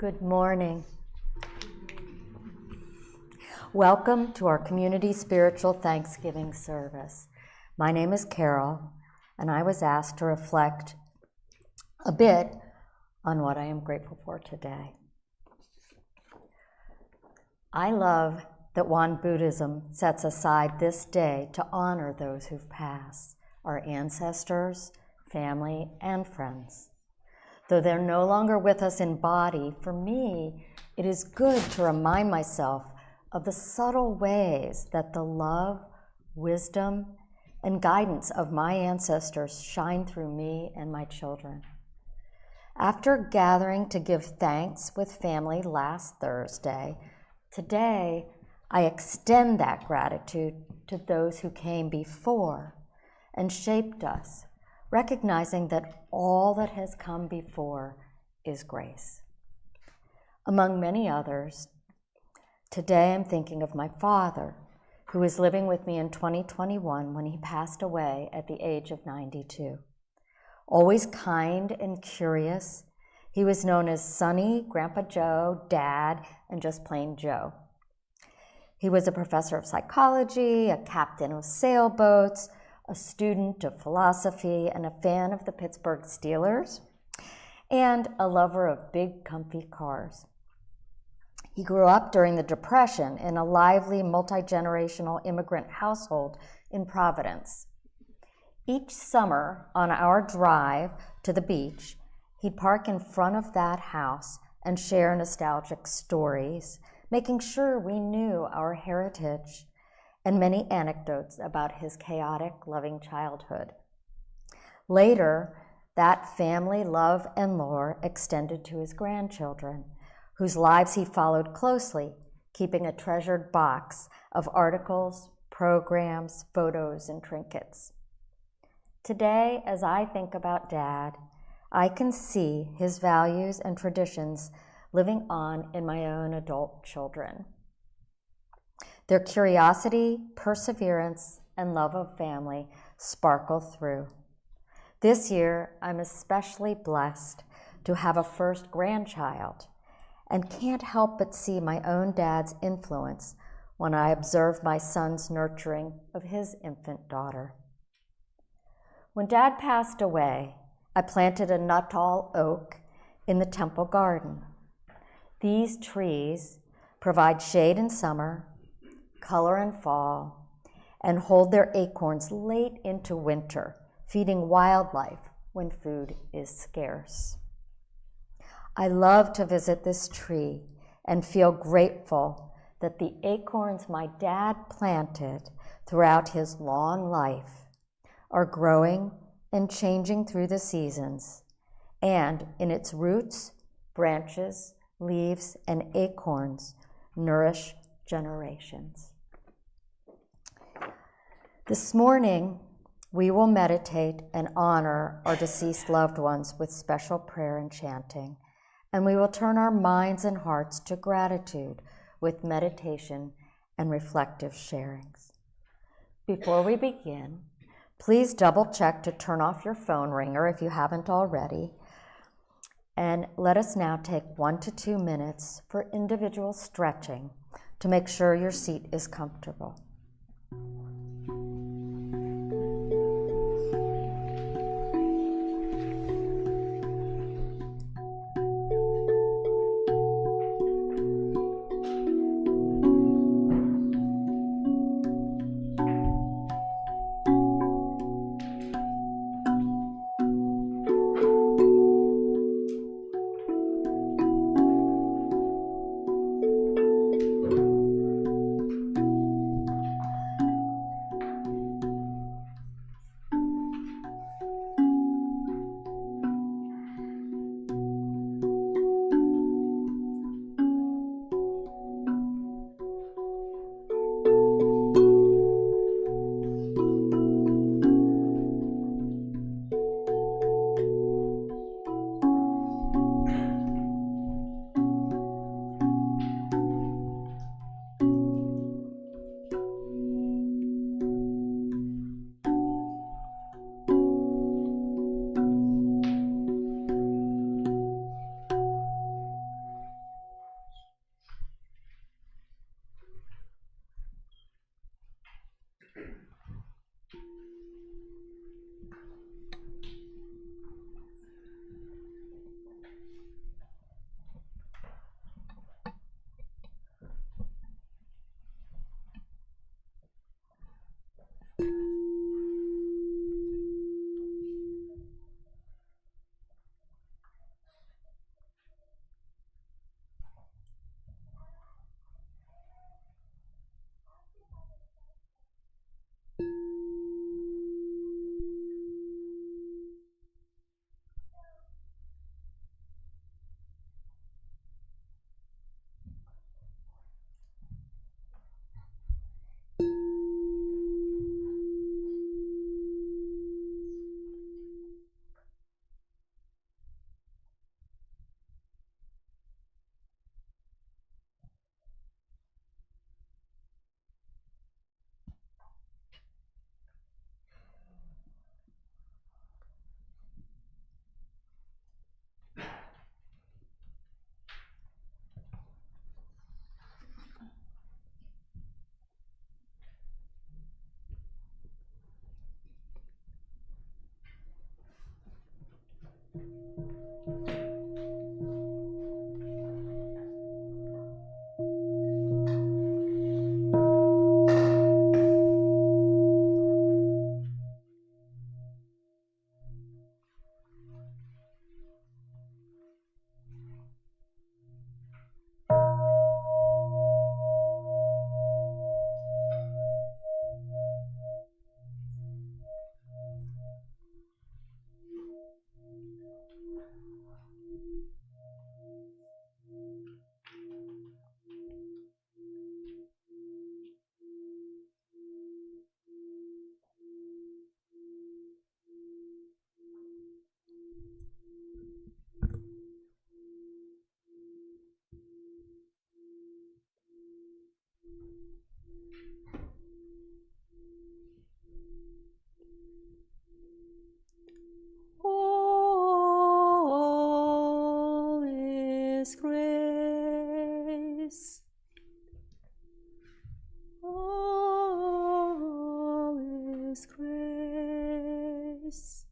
Good morning. Welcome to our community spiritual Thanksgiving service. My name is Carol, and I was asked to reflect a bit on what I am grateful for today. I love that Won Buddhism sets aside this day to honor those who've passed, our ancestors, family, and friends. Though they're no longer with us in body, for me, it is good to remind myself of the subtle ways that the love, wisdom, and guidance of my ancestors shine through me and my children. After gathering to give thanks with family last Thursday, today I extend that gratitude to those who came before and shaped us, recognizing that all that has come before is grace. Among many others, today I'm thinking of my father, who was living with me in 2021 when he passed away at the age of 92. Always kind and curious, he was known as Sonny, Grandpa Joe, Dad, and just plain Joe. He was a professor of psychology, a captain of sailboats, a student of philosophy, and a fan of the Pittsburgh Steelers, and a lover of big, comfy cars. He grew up during the Depression in a lively, multi-generational immigrant household in Providence. Each summer, on our drive to the beach, he'd park in front of that house and share nostalgic stories, making sure we knew our heritage and many anecdotes about his chaotic, loving childhood. Later, that family love and lore extended to his grandchildren, whose lives he followed closely, keeping a treasured box of articles, programs, photos, and trinkets. Today, as I think about Dad, I can see his values and traditions living on in my own adult children. Their curiosity, perseverance, and love of family sparkle through. This year, I'm especially blessed to have a first grandchild and can't help but see my own dad's influence when I observe my son's nurturing of his infant daughter. When Dad passed away, I planted a Nuttall oak in the temple garden. These trees provide shade in summer, color in fall, and hold their acorns late into winter, feeding wildlife when food is scarce. I love to visit this tree and feel grateful that the acorns my dad planted throughout his long life are growing and changing through the seasons, and in its roots, branches, leaves, and acorns nourish generations. This morning, we will meditate and honor our deceased loved ones with special prayer and chanting, and we will turn our minds and hearts to gratitude with meditation and reflective sharings. Before we begin, please double check to turn off your phone ringer if you haven't already, and let us now take 1 to 2 minutes for individual stretching to make sure your seat is comfortable. is grace. All is grace.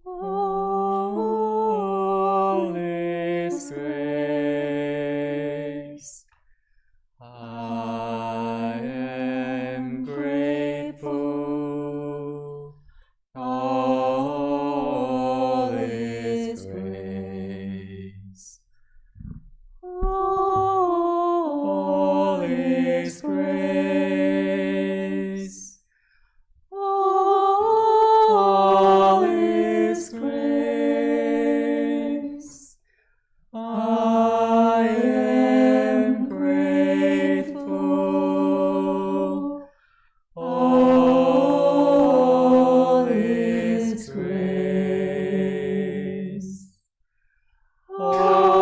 All is grace. I am grateful. All is grace. All is grace. All is grace. I am grateful. All is grace. All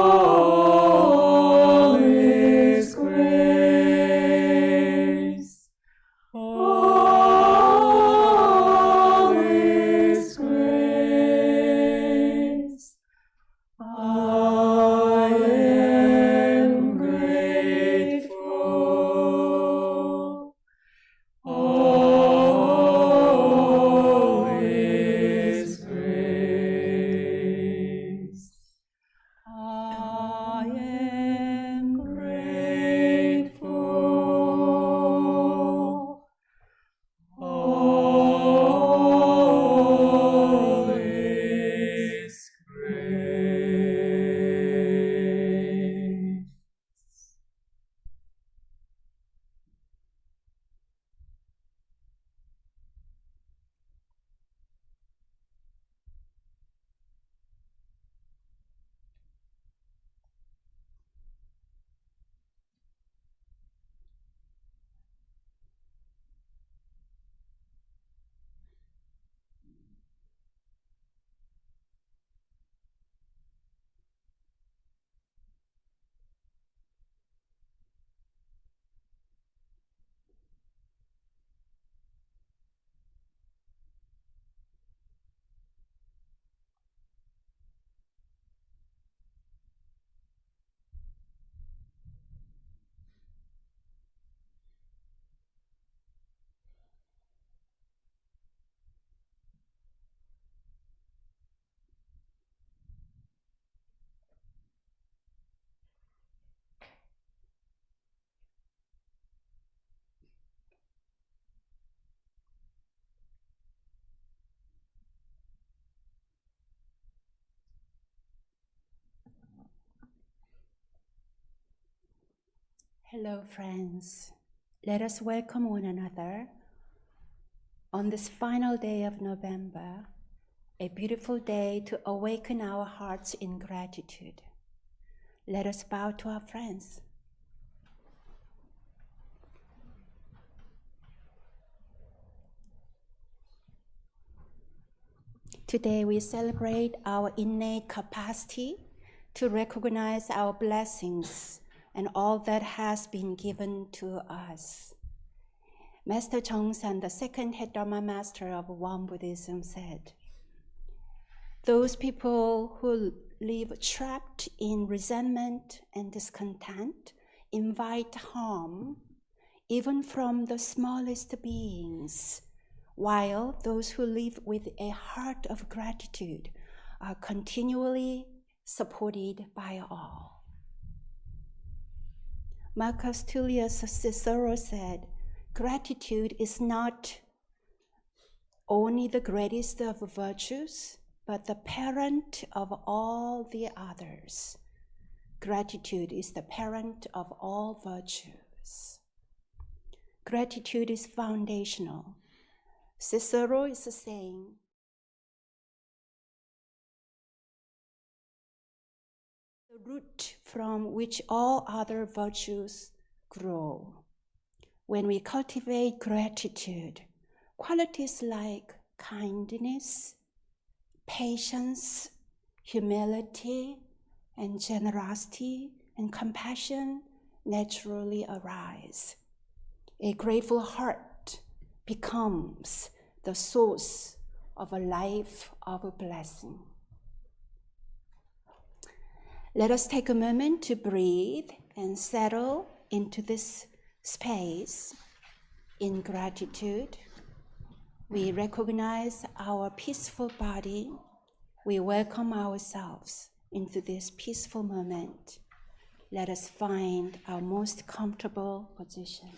is grace. All is grace. I am grateful. All is grace. I am grateful. All is grace. Hello, friends. Let us welcome one another on this final day of November, a beautiful day to awaken our hearts in gratitude. Let us bow to our friends. Today we celebrate our innate capacity to recognize our blessings and all that has been given to us. Master Chongsan, the second head Dharma master of Won Buddhism, said, "Those people who live trapped in resentment and discontent invite harm even from the smallest beings, while those who live with a heart of gratitude are continually supported by all." Marcus Tullius Cicero said, "Gratitude is not only the greatest of virtues, but the parent of all the others." Gratitude is the parent of all virtues. Gratitude is foundational. Cicero is saying, the root from which all other virtues grow. When we cultivate gratitude, qualities like kindness, patience, humility, and generosity and compassion naturally arise. A grateful heart becomes the source of a life of blessing. Let us take a moment to breathe and settle into this space in gratitude. We recognize our peaceful body. We welcome ourselves into this peaceful moment. Let us find our most comfortable position.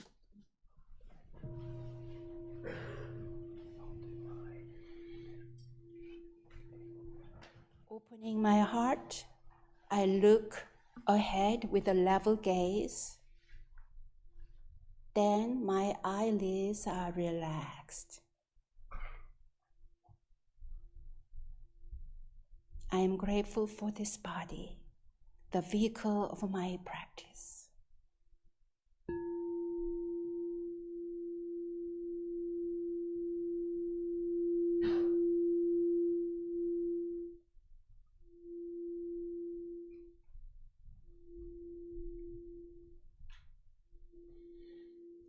Opening my heart, I look ahead with a level gaze. Then my eyelids are relaxed. I am grateful for this body, the vehicle of my practice.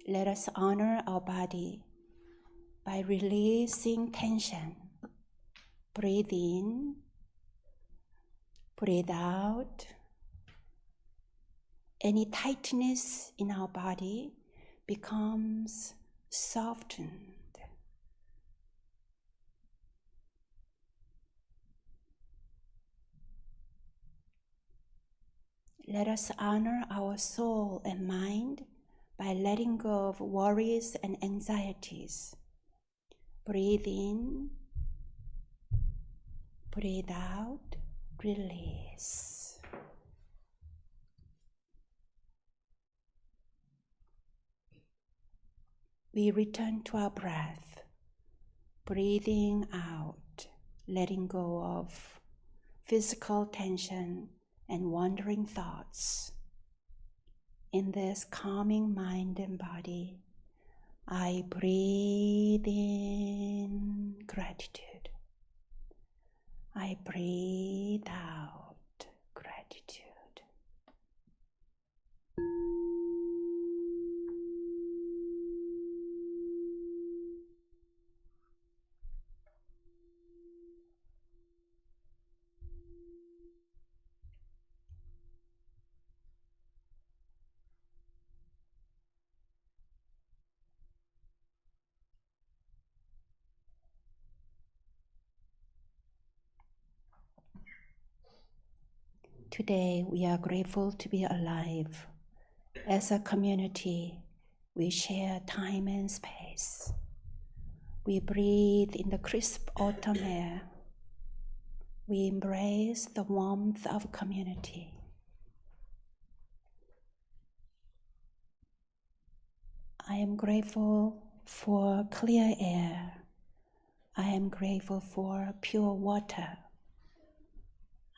Let us honor our body by releasing tension. Breathe in, breathe out. Any tightness in our body becomes softened. Let us honor our soul and mind by letting go of worries and anxieties. Breathe in, breathe out, release. We return to our breath, breathing out, letting go of physical tension and wandering thoughts. In this calming mind and body, I breathe in gratitude. I breathe out gratitude. Today, we are grateful to be alive. As a community, we share time and space. We breathe in the crisp autumn air. We embrace the warmth of community. I am grateful for clear air. I am grateful for pure water.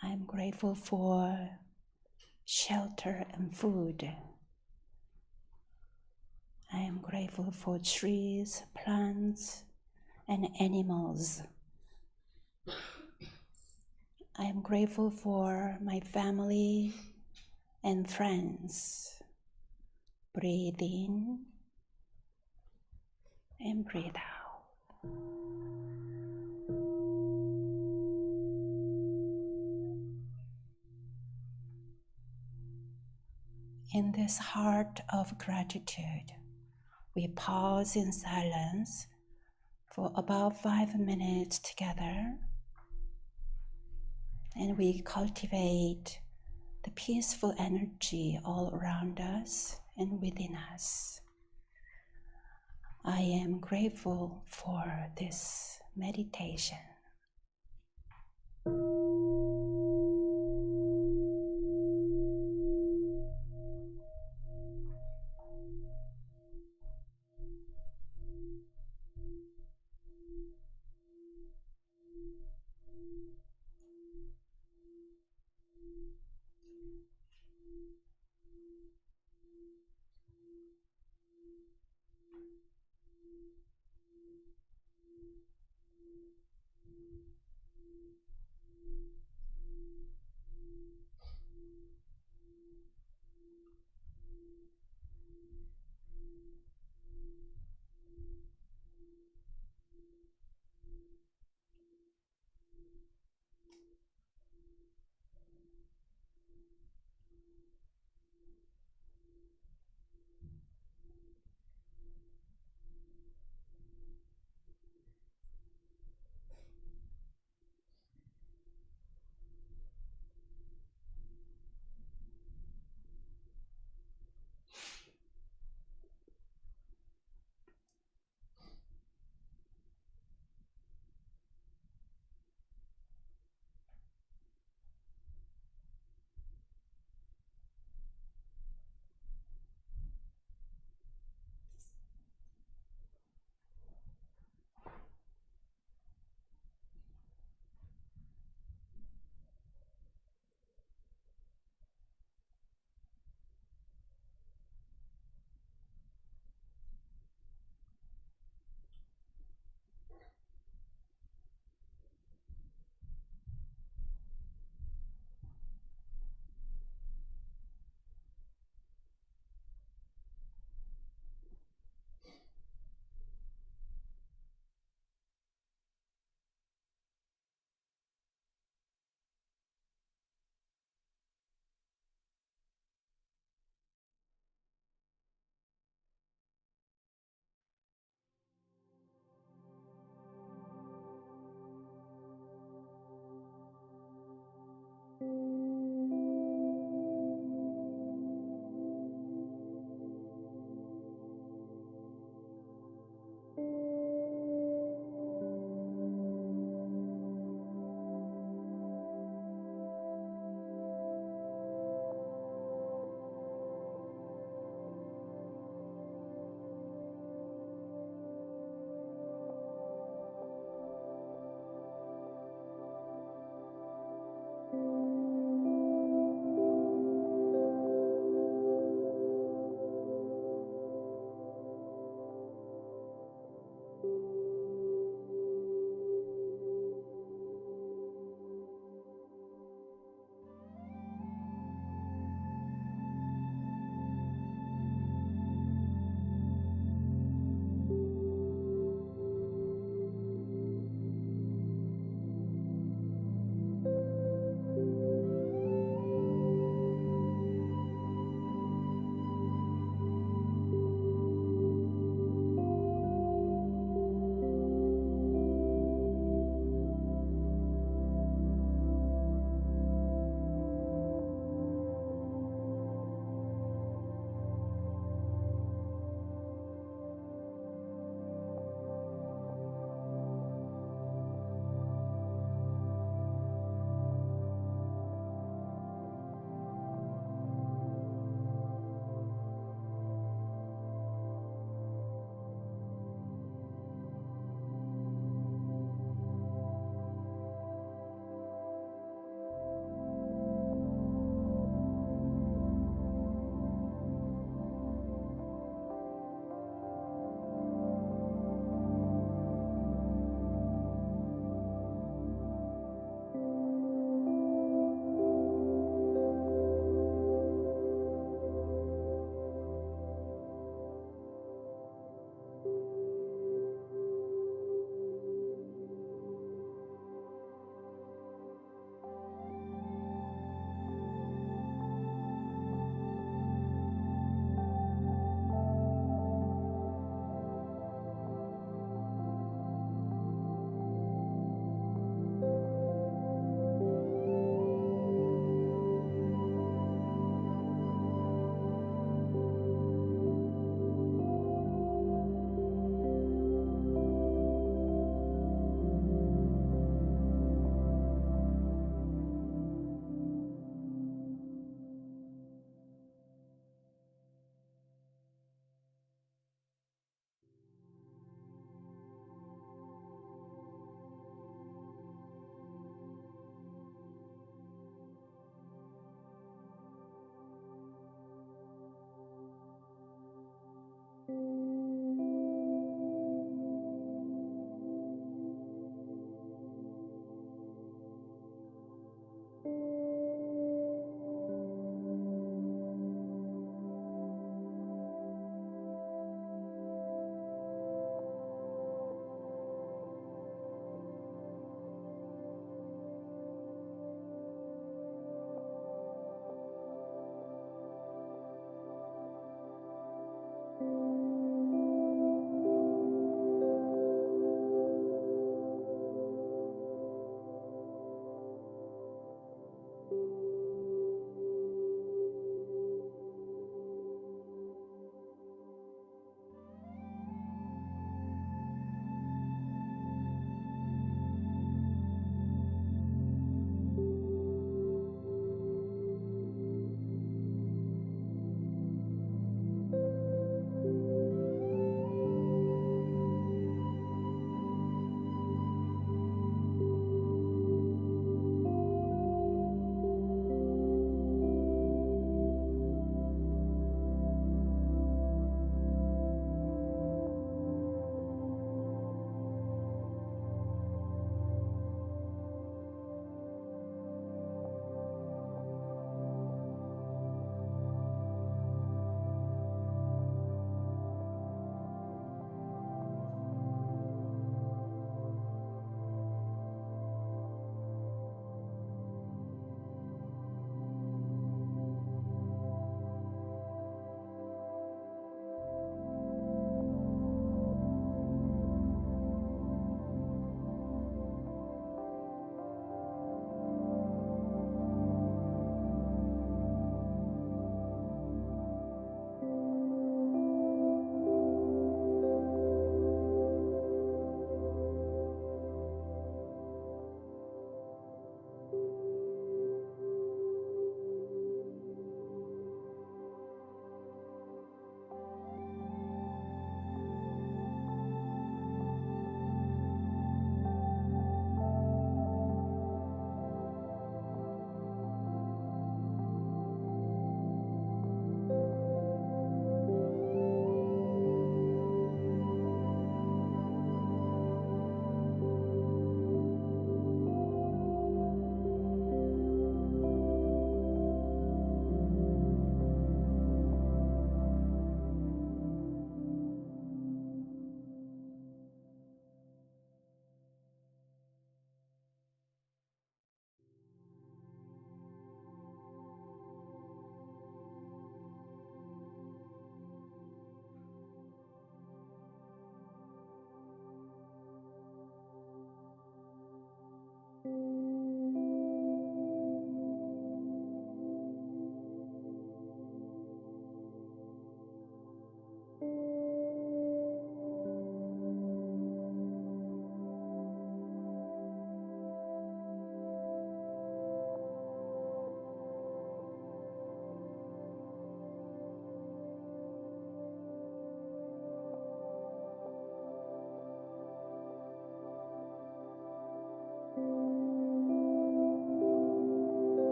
I am grateful for shelter and food. I am grateful for trees, plants, and animals. I am grateful for my family and friends. Breathe in and breathe out. In this heart of gratitude, we pause in silence for about 5 minutes together, and we cultivate the peaceful energy all around us and within us. I am grateful for this meditation.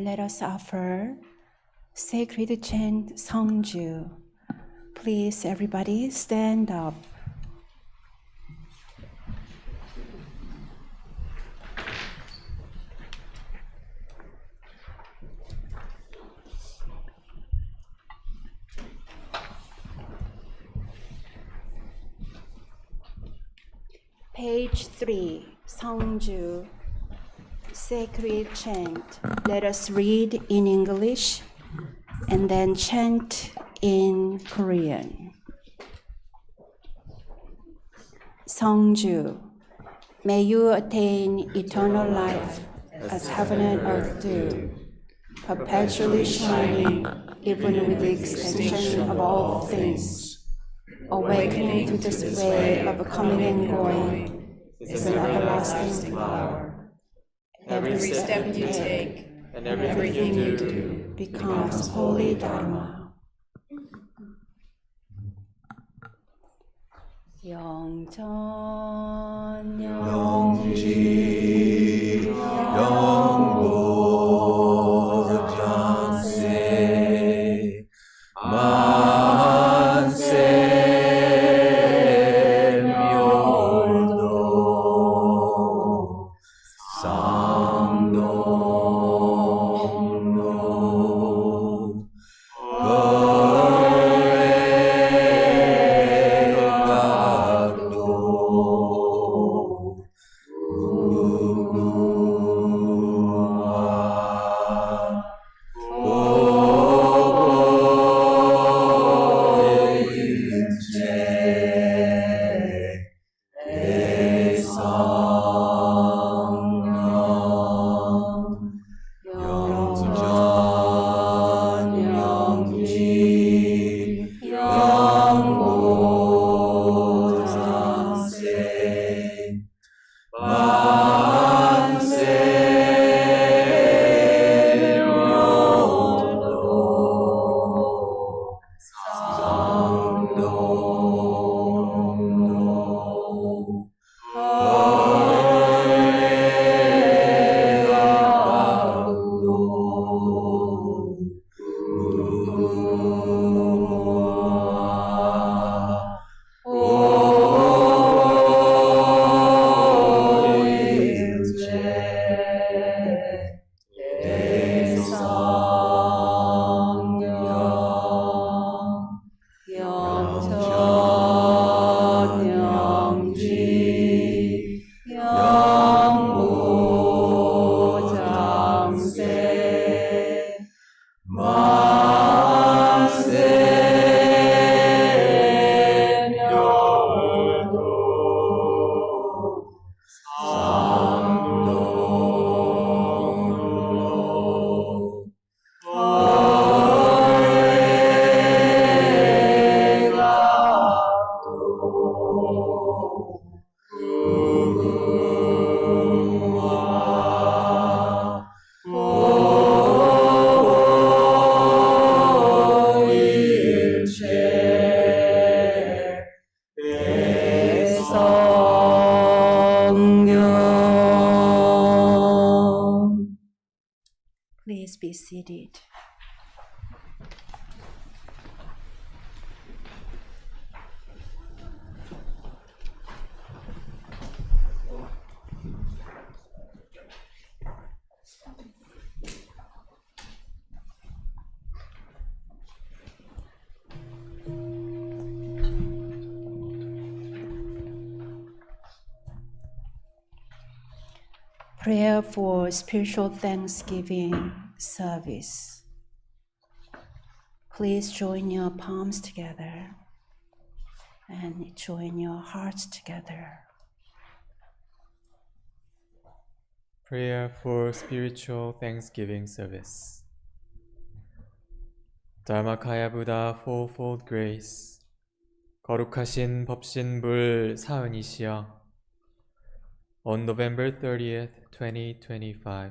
let us offer sacred chant Songju. Please, everybody, stand up. Page 3, Songju, sacred chant. Let us read in English and then chant in Korean. Songju, may you attain eternal life as heaven and earth do, perpetually shining even with the extinction of all things. Awakening to this way of coming and going is an everlasting power. Every step you take and everything you do becomes holy Dharma. 영전 영지 영보장세 만세 멸도 상동로 Please be seated. Prayer for spiritual Thanksgiving service. Please join your palms together and join your hearts together. Prayer for spiritual Thanksgiving service. Dharmakaya fourfold grace. 거룩하신 법신불 사은이시여. On November 30th, 2025,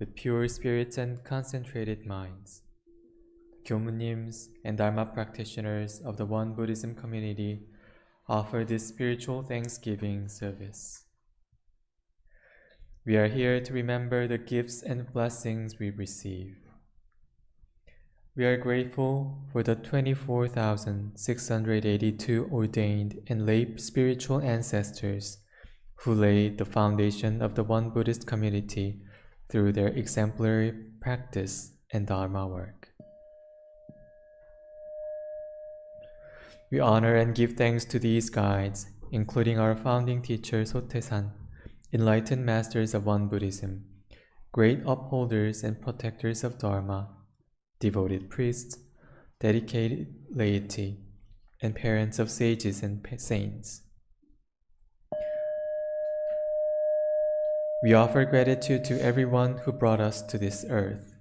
with pure spirits and concentrated minds, Gyomunims and Dharma practitioners of the Won Buddhism community offer this spiritual Thanksgiving service. We are here to remember the gifts and blessings we receive. We are grateful for the 24,682 ordained and lay spiritual ancestors who laid the foundation of the Won Buddhist community through their exemplary practice and Dharma work. We honor and give thanks to these guides, including our founding teacher Sotaesan, enlightened masters of Won Buddhism, great upholders and protectors of Dharma, devoted priests, dedicated laity, and parents of sages and saints. We offer gratitude to everyone who brought us to this earth,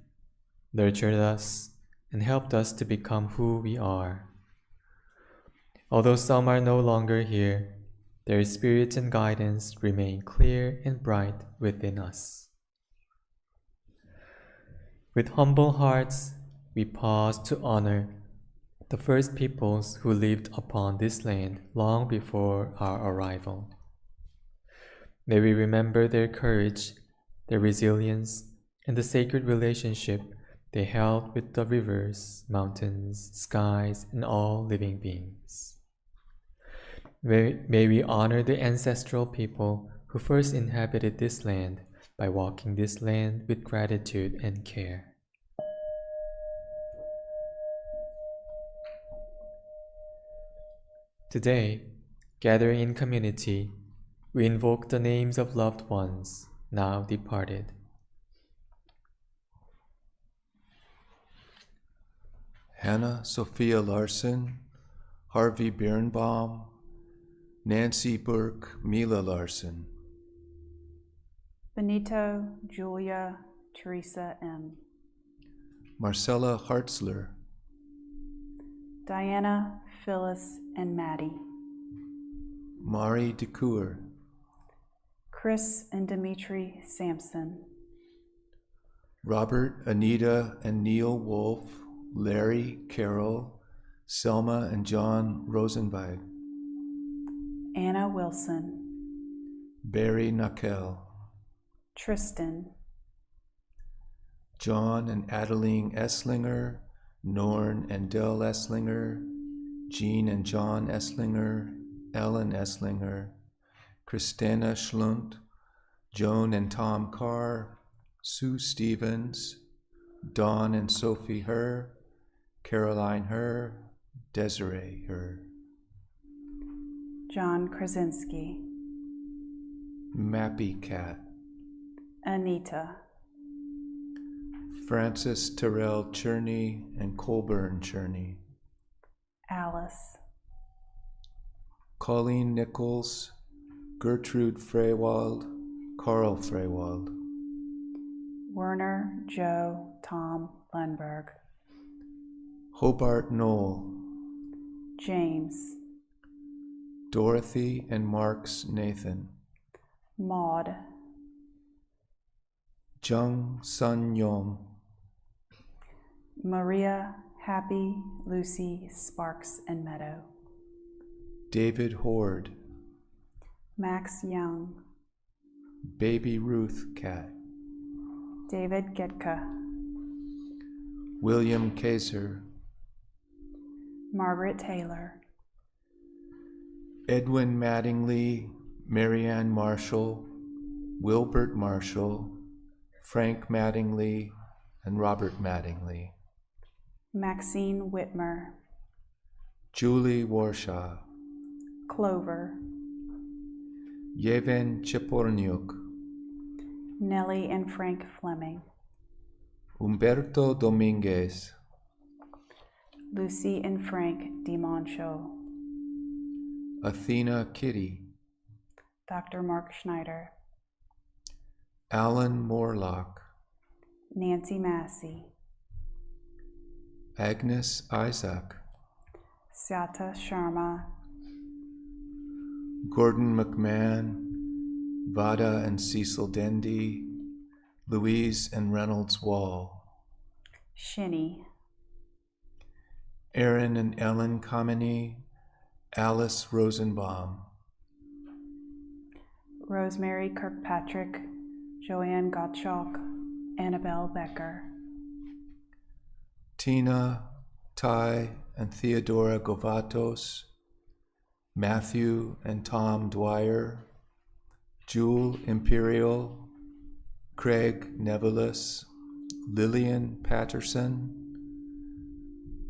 nurtured us, and helped us to become who we are. Although some are no longer here, their spirits and guidance remain clear and bright within us. With humble hearts, we pause to honor the first peoples who lived upon this land long before our arrival. May we remember their courage, their resilience, and the sacred relationship they held with the rivers, mountains, skies, and all living beings. May we honor the ancestral people who first inhabited this land by walking this land with gratitude and care. Today, gathering in community, we invoke the names of loved ones now departed. Hannah Sophia Larson, Harvey Birnbaum, Nancy Burke, Mila Larson. Benito, Julia, Teresa M. Marcella Hartzler, Diana, Phyllis, and Maddie. Mari DeCoeur, Chris and Dimitri Sampson. Robert, Anita, and Neil Wolf, Larry, Carol, Selma, and John Rosenweig. Anna Wilson. Barry Nakel, Tristan. John and Adeline Esslinger, Norn and Del Esslinger, Jean and John Esslinger, Ellen Esslinger, Christina Schlunt, Joan and Tom Carr, Sue Stevens, Dawn and Sophie Herr, Caroline Herr, Desiree Herr. John Krasinski. Mappy Cat, Anita. Francis Terrell Cherney and Colburn Cherney. Alice. Colleen Nichols, Gertrude Freywald, Carl Freywald. Werner, Joe, Tom Lundberg. Hobart Knoll, James. Dorothy and Marks Nathan. Maud. Jung Sun Yong, Maria, Happy, Lucy, Sparks, and Meadow. David Horde, Max Young. Baby Ruth Cat. David Getka. William Kaiser, Margaret Taylor. Edwin Mattingly, Marianne Marshall, Wilbert Marshall, Frank Mattingly, and Robert Mattingly. Maxine Whitmer. Julie Warshaw, Clover. Yevhen Chepornyuk, Nellie and Frank Fleming. Humberto Dominguez, Lucy and Frank DiMoncho. Athena Kitty, Dr. Mark Schneider. Alan Morlock, Nancy Massey. Agnes Isaac, Syata Sharma. Gordon McMahon, Vada and Cecil Dendy, Louise and Reynolds Wall, Shinny. Aaron and Ellen Kameny, Alice Rosenbaum, Rosemary Kirkpatrick. Joanne Gottschalk, Annabelle Becker. Tina, Ty, and Theodora Govatos, Matthew and Tom Dwyer, Jewel Imperial, Craig Nevelis, Lillian Patterson,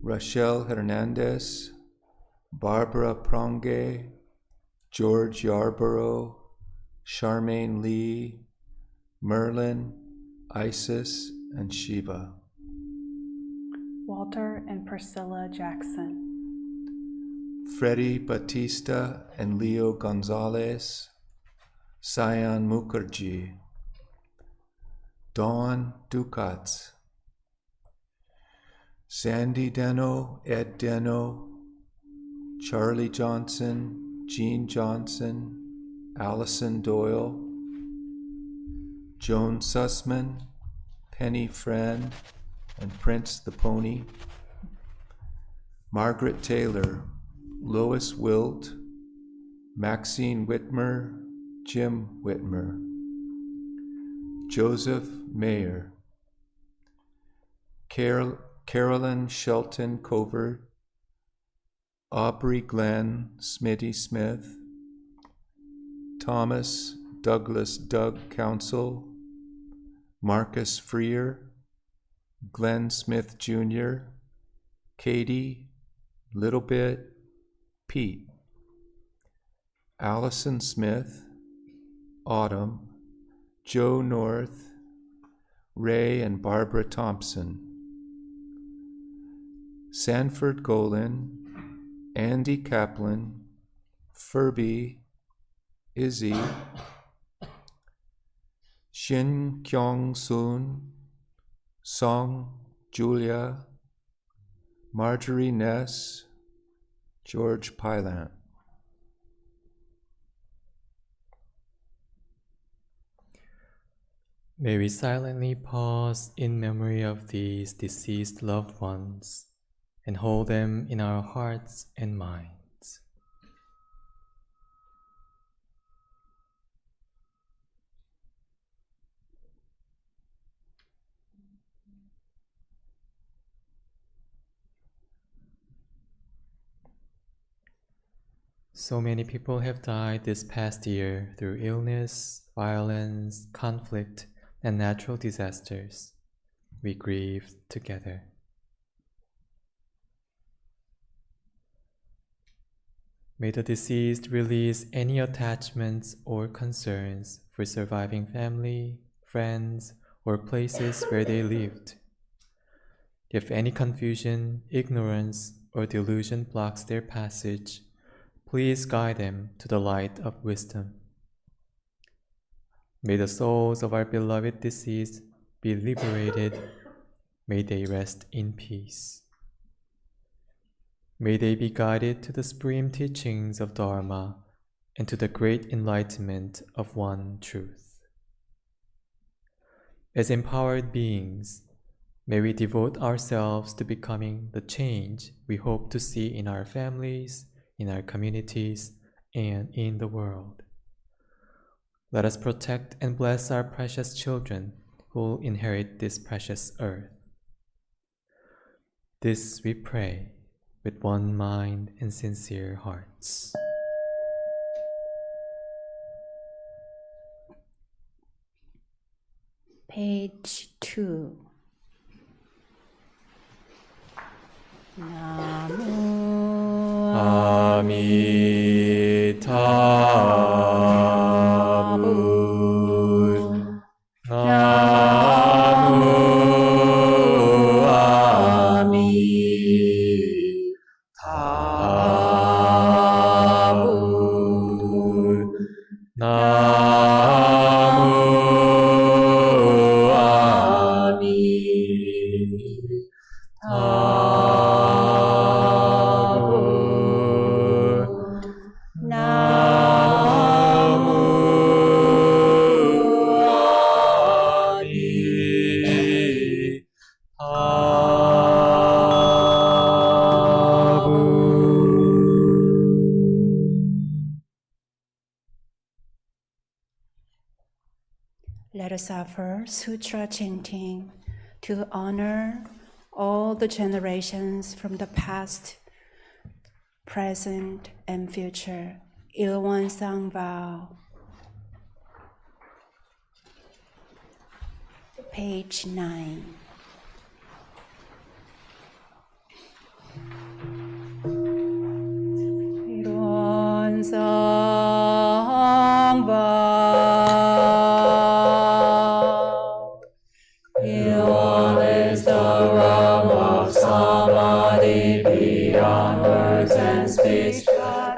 Rachel Hernandez, Barbara Pronge, George Yarborough, Charmaine Lee, Merlin, Isis, and Shiva. Walter and Priscilla Jackson. Freddie Batista and Leo Gonzalez, Sayan Mukherjee, Dawn Ducats, Sandy Deno, Ed Deno, Charlie Johnson, Jean Johnson, Allison Doyle, Joan Sussman, Penny Friend, and Prince the Pony, Margaret Taylor, Lois Wilt, Maxine Whitmer, Jim Whitmer, Joseph Mayer, Carolyn Shelton Covert, Aubrey Glenn Smitty Smith, Thomas Douglas Doug Council, Marcus Freer, Glenn Smith Jr., Katie, Little Bit, Pete, Allison Smith, Autumn, Joe North, Ray and Barbara Thompson, Sanford Golan, Andy Kaplan, Furby, Izzy, Shin Kyung Soon, Song Julia, Marjorie Ness, George Pylant. May we silently pause in memory of these deceased loved ones and hold them in our hearts and minds. So many people have died this past year through illness, violence, conflict, and natural disasters. We grieve together. May the deceased release any attachments or concerns for surviving family, friends, or places where they lived. If any confusion, ignorance, or delusion blocks their passage, please guide them to the light of wisdom. May the souls of our beloved deceased be liberated. May they rest in peace. May they be guided to the supreme teachings of Dharma and to the great enlightenment of one truth. As empowered beings, may we devote ourselves to becoming the change we hope to see in our families, in our communities, and in the world. Let us protect and bless our precious children who will inherit this precious earth. This we pray with one mind and sincere hearts. Page 2. Namo Amitabha. Let Bodhisattva Sutra chanting to honor all the generations from the past, present, and future. Ilwan Sang vow. Page 9. Ilwan Sang vow. Ilwan is the realm of samadhi beyond words and speech,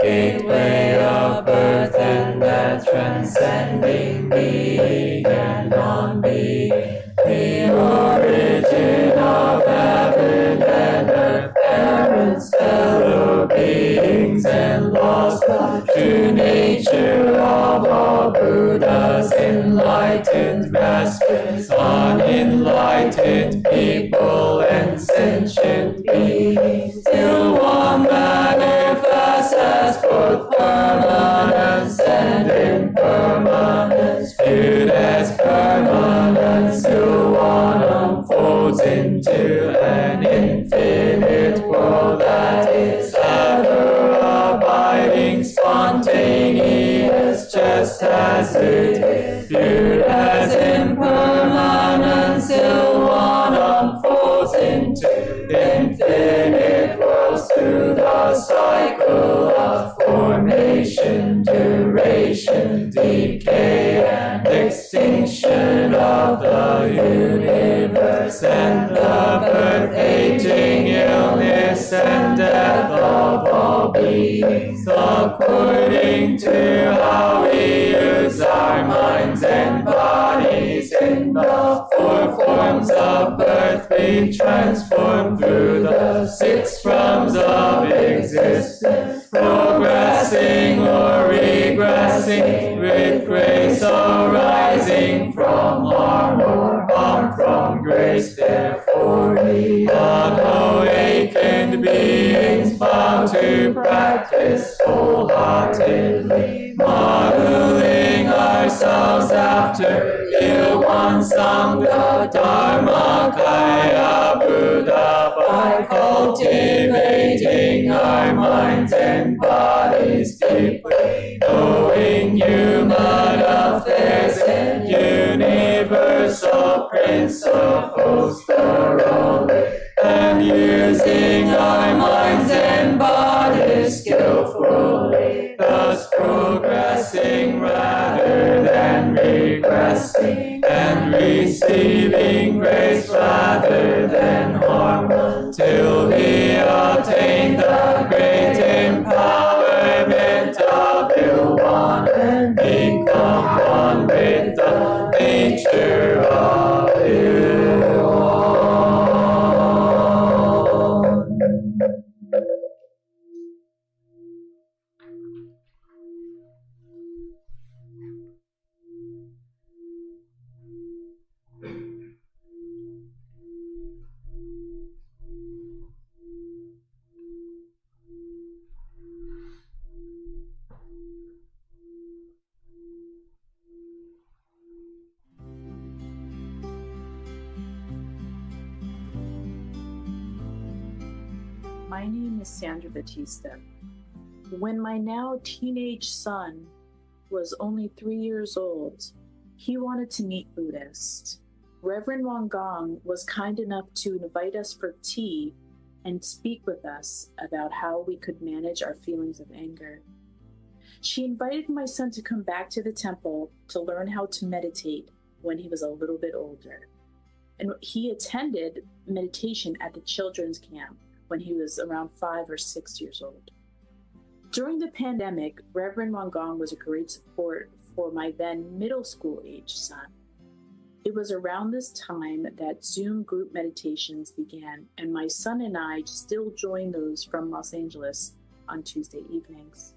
gateway of birth and death, transcending being and non-being, the origin of heaven and earth, parents, fellow beings, and lost the true nature of all Buddhas, enlightened masters, unenlightened people, and sentient beings. Till one manifests as both permanence and impermanence, viewed as permanence, till one unfolds into an infinite world that is ever abiding, spontaneous, just as it is, viewed as impermanence, till one unfolds into infinite worlds through the cycle of formation, duration, decay, and extinction of the universe, and the birth, aging, illness, and death of all beings, according to how we use our minds and bodies. In the four forms of birth we transform through the six realms of existence, progressing or regressing, with grace arising from harm or harm from grace. Therefore we unawakened beings vow to practice wholeheartedly, modeling ourselves after Ilwan Sangha Dharmakaya Buddha, by cultivating our minds and bodies deeply, knowing human affairs and universal principles thoroughly, and using our minds and bodies skillfully, thus progressing rather than regressing, and receiving grace rather than harm, till we attain the great empowerment of Ilwan and become one with the nature of Ilwan. My name is Sandra Batista. When my now teenage son was only 3 years old, he wanted to meet Buddhists. Reverend Won Gong was kind enough to invite us for tea and speak with us about how we could manage our feelings of anger. She invited my son to come back to the temple to learn how to meditate when he was a little bit older. And he attended meditation at the children's camp when he was around 5 or 6 years old. During the pandemic, Reverend Won Gong was a great support for my then middle school age son. It was around this time that Zoom group meditations began, and my son and I still join those from Los Angeles on Tuesday evenings.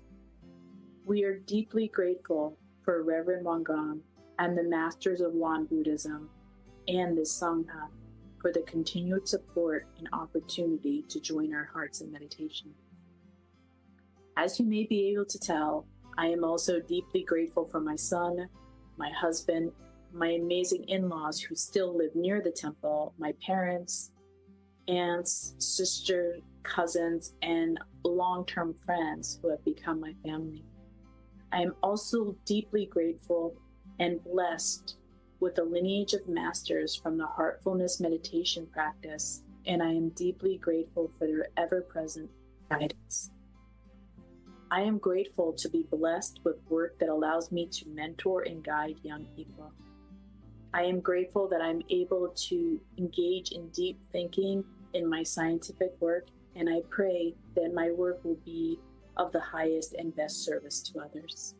We are deeply grateful for Reverend Won Gong and the Masters of Won Buddhism and the Sangha for the continued support and opportunity to join our hearts in meditation. As you may be able to tell, I am also deeply grateful for my son, my husband, my amazing in-laws who still live near the temple, my parents, aunts, sister, cousins, and long-term friends who have become my family. I am also deeply grateful and blessed with a lineage of masters from the heartfulness meditation practice, and I am deeply grateful for their ever-present guidance. I am grateful to be blessed with work that allows me to mentor and guide young people. I am grateful that I'm able to engage in deep thinking in my scientific work, and I pray that my work will be of the highest and best service to others.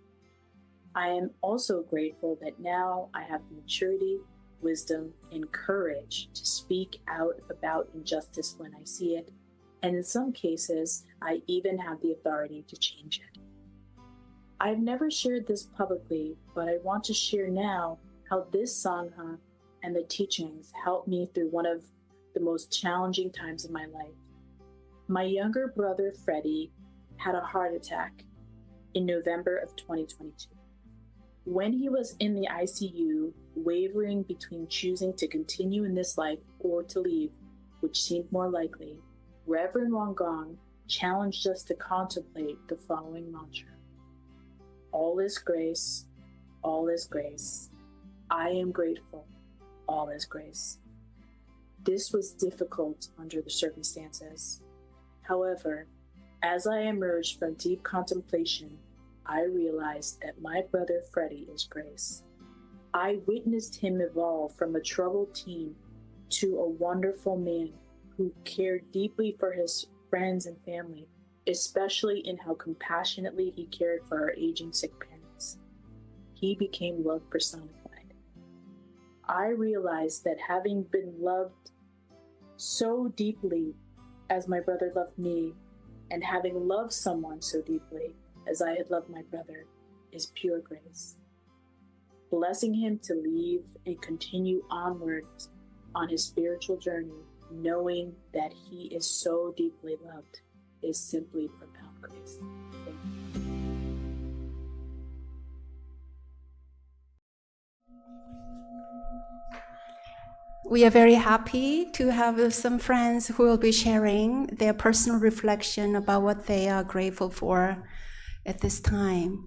I am also grateful that now I have the maturity, wisdom, and courage to speak out about injustice when I see it, and in some cases, I even have the authority to change it. I've never shared this publicly, but I want to share now how this Sangha and the teachings helped me through one of the most challenging times of my life. My younger brother, Freddie, had a heart attack in November of 2022. When he was in the ICU, wavering between choosing to continue in this life or to leave, which seemed more likely, Reverend Won Gong challenged us to contemplate the following mantra. All is grace, all is grace. I am grateful, all is grace. This was difficult under the circumstances. However, as I emerged from deep contemplation, I realized that my brother Freddie is grace. I witnessed him evolve from a troubled teen to a wonderful man who cared deeply for his friends and family, especially in how compassionately he cared for our aging sick parents. He became love personified. I realized that having been loved so deeply as my brother loved me, and having loved someone so deeply as I had loved my brother, is pure grace. Blessing him to leave and continue onwards on his spiritual journey, knowing that he is so deeply loved, is simply profound grace. Thank you. We are very happy to have some friends who will be sharing their personal reflection about what they are grateful for at this time.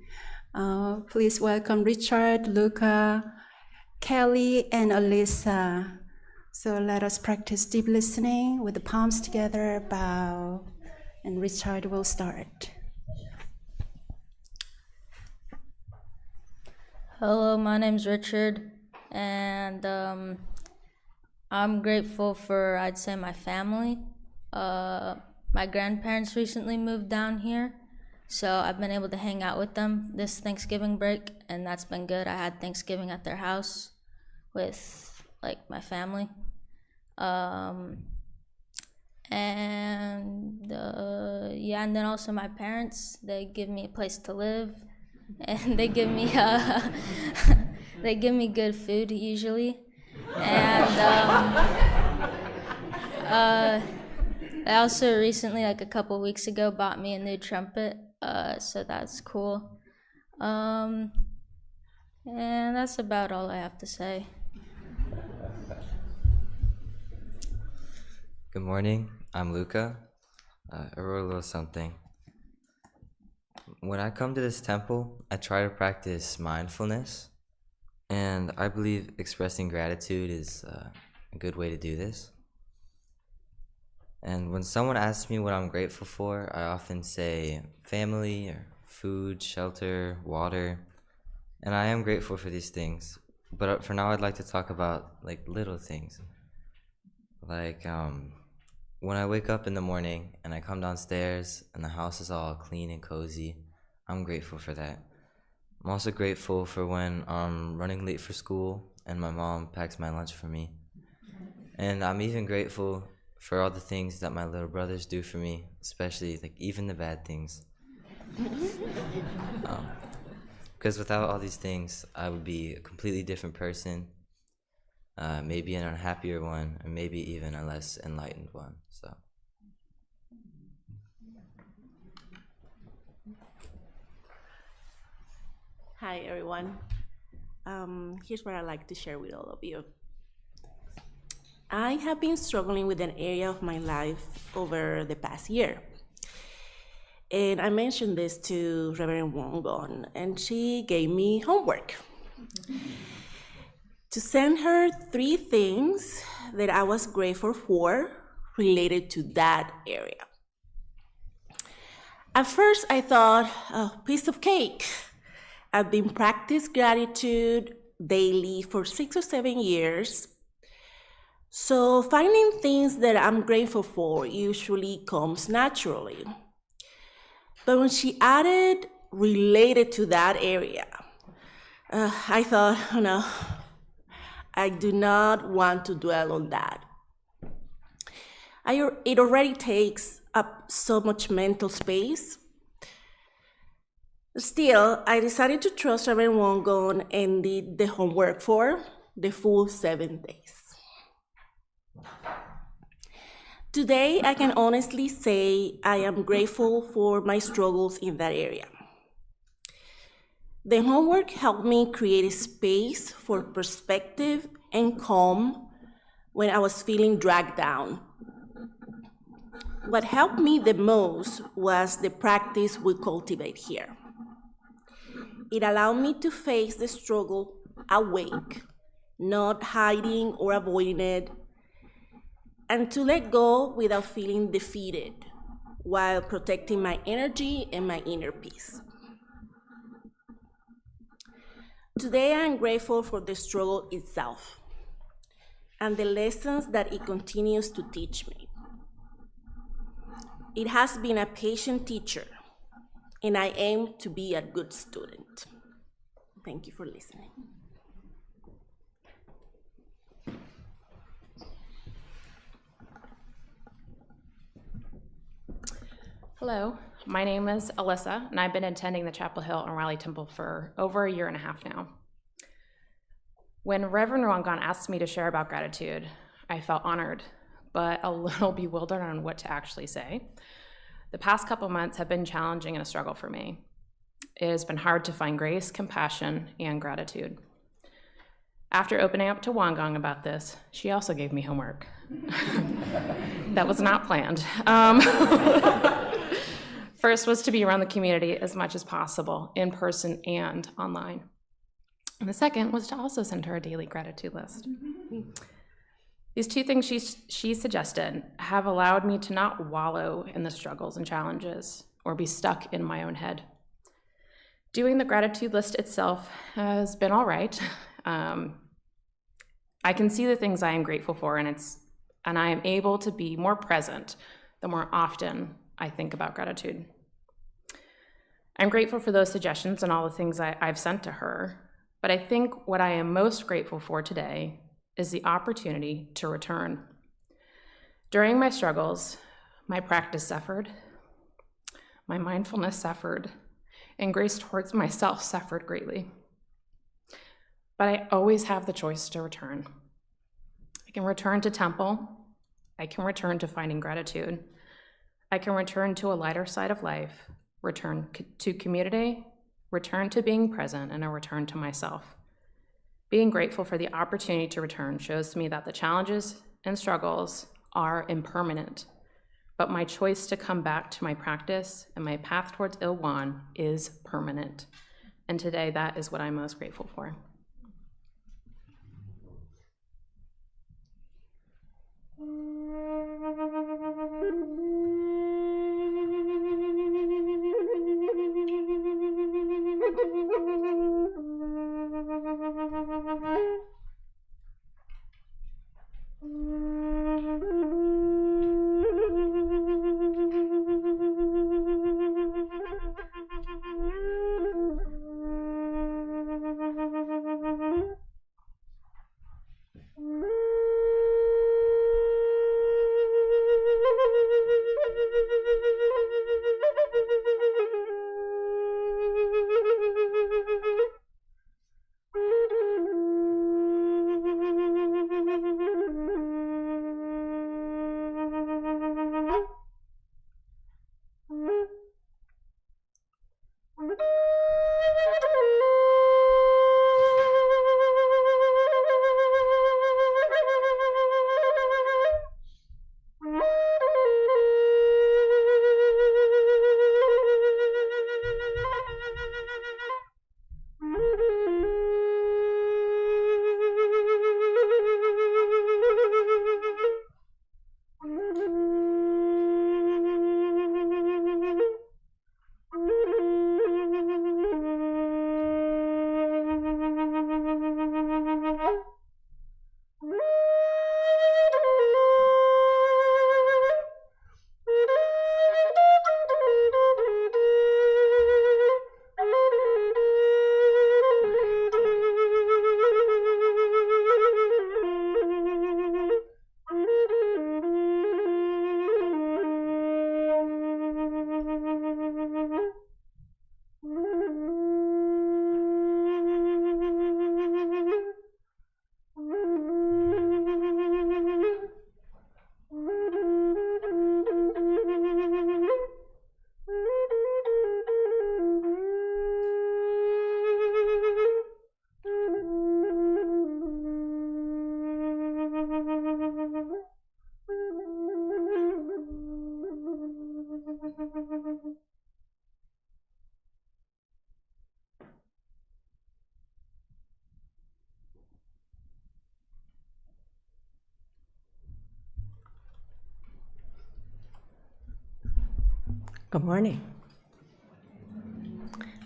Please welcome Richard, Luca, Kelly, and Alyssa. So let us practice deep listening with the palms together, bow, and Richard will start. Hello, my name's Richard, and I'm grateful for, I'd say, my family. My grandparents recently moved down here, so I've been able to hang out with them this Thanksgiving break, and that's been good. I had Thanksgiving at their house with, my family. And then also my parents, they give me a place to live, and they give me they give me good food usually. And I also recently, a couple weeks ago, bought me a new trumpet, so that's cool. And that's about all I have to say. Good morning, I'm Luca. I wrote a little something. When I come to this temple, I try to practice mindfulness, and I believe expressing gratitude is a good way to do this. And when someone asks me what I'm grateful for, I often say family, or food, shelter, water, and I am grateful for these things. But for now, I'd like to talk about little things. When I wake up in the morning and I come downstairs and the house is all clean and cozy, I'm grateful for that. I'm also grateful for when I'm running late for school and my mom packs my lunch for me. And I'm even grateful for all the things that my little brothers do for me, especially even the bad things. Because without all these things, I would be a completely different person. Maybe an unhappier one, or maybe even a less enlightened one. So, hi everyone. Here's what I'd like to share with all of you. I have been struggling with an area of my life over the past year. And I mentioned this to Reverend Won Buddhist, and she gave me homework to send her 3 things that I was grateful for related to that area. At first, I thought, oh, piece of cake. I've been practicing gratitude daily for 6 or 7 years. So finding things that I'm grateful for usually comes naturally. But when she added related to that area, I thought, oh no, I do not want to dwell on that. It already takes up so much mental space. Still, I decided to trust Reverend Won Buddhist and did the homework for the full 7 days. Today, I can honestly say I am grateful for my struggles in that area. The homework helped me create a space for perspective and calm when I was feeling dragged down. What helped me the most was the practice we cultivate here. It allowed me to face the struggle awake, not hiding or avoiding it, and to let go without feeling defeated while protecting my energy and my inner peace. Today, I am grateful for the struggle itself and the lessons that it continues to teach me. It has been a patient teacher, and I aim to be a good student. Thank you for listening. Hello, my name is Alyssa, and I've been attending the Chapel Hill and Raleigh Temple for over 1.5 years now. When Reverend Rangan asked me to share about gratitude, I felt honored, but a little bewildered on what to actually say. The past couple months have been challenging and a struggle for me. It has been hard to find grace, compassion, and gratitude. After opening up to Wangang about this, she also gave me homework. That was not planned. First was to be around the community as much as possible, in person and online. And the second was to also send her a daily gratitude list. These 2 things she suggested have allowed me to not wallow in the struggles and challenges or be stuck in my own head. Doing the gratitude list itself has been all right. I can see the things I am grateful for, and I am able to be more present the more often I think about gratitude. I'm grateful for those suggestions and all the things I've sent to her, but I think what I am most grateful for today is the opportunity to return. During my struggles, my practice suffered, my mindfulness suffered, and grace towards myself suffered greatly. But I always have the choice to return. I can return to temple. I can return to finding gratitude. I can return to a lighter side of life, return to community, return to being present, and a return to myself. Being grateful for the opportunity to return shows me that the challenges and struggles are impermanent, but my choice to come back to my practice and my path towards Ilwan is permanent. And today, that is what I'm most grateful for. Good morning.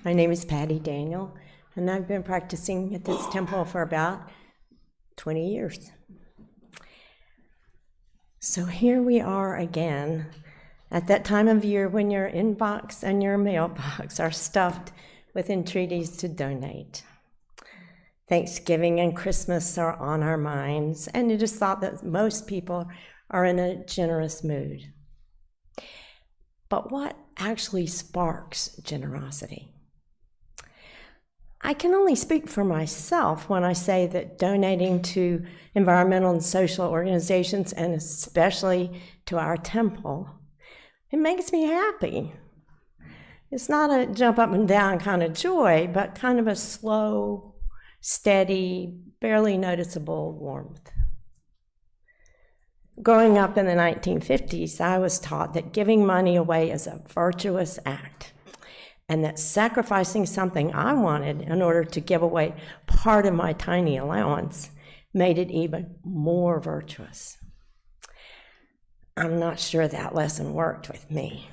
My name is Patty Daniel, and I've been practicing at this temple for about 20 years. So here we are again at that time of year when your inbox and your mailbox are stuffed with entreaties to donate. Thanksgiving and Christmas are on our minds, and it is thought that most people are in a generous mood. But what actually sparks generosity? I can only speak for myself when I say that donating to environmental and social organizations, and especially to our temple, it makes me happy. It's not a jump up and down kind of joy, but kind of a slow, steady, barely noticeable warmth. Growing up in the 1950s, I was taught that giving money away is a virtuous act, and that sacrificing something I wanted in order to give away part of my tiny allowance made it even more virtuous. I'm not sure that lesson worked with me.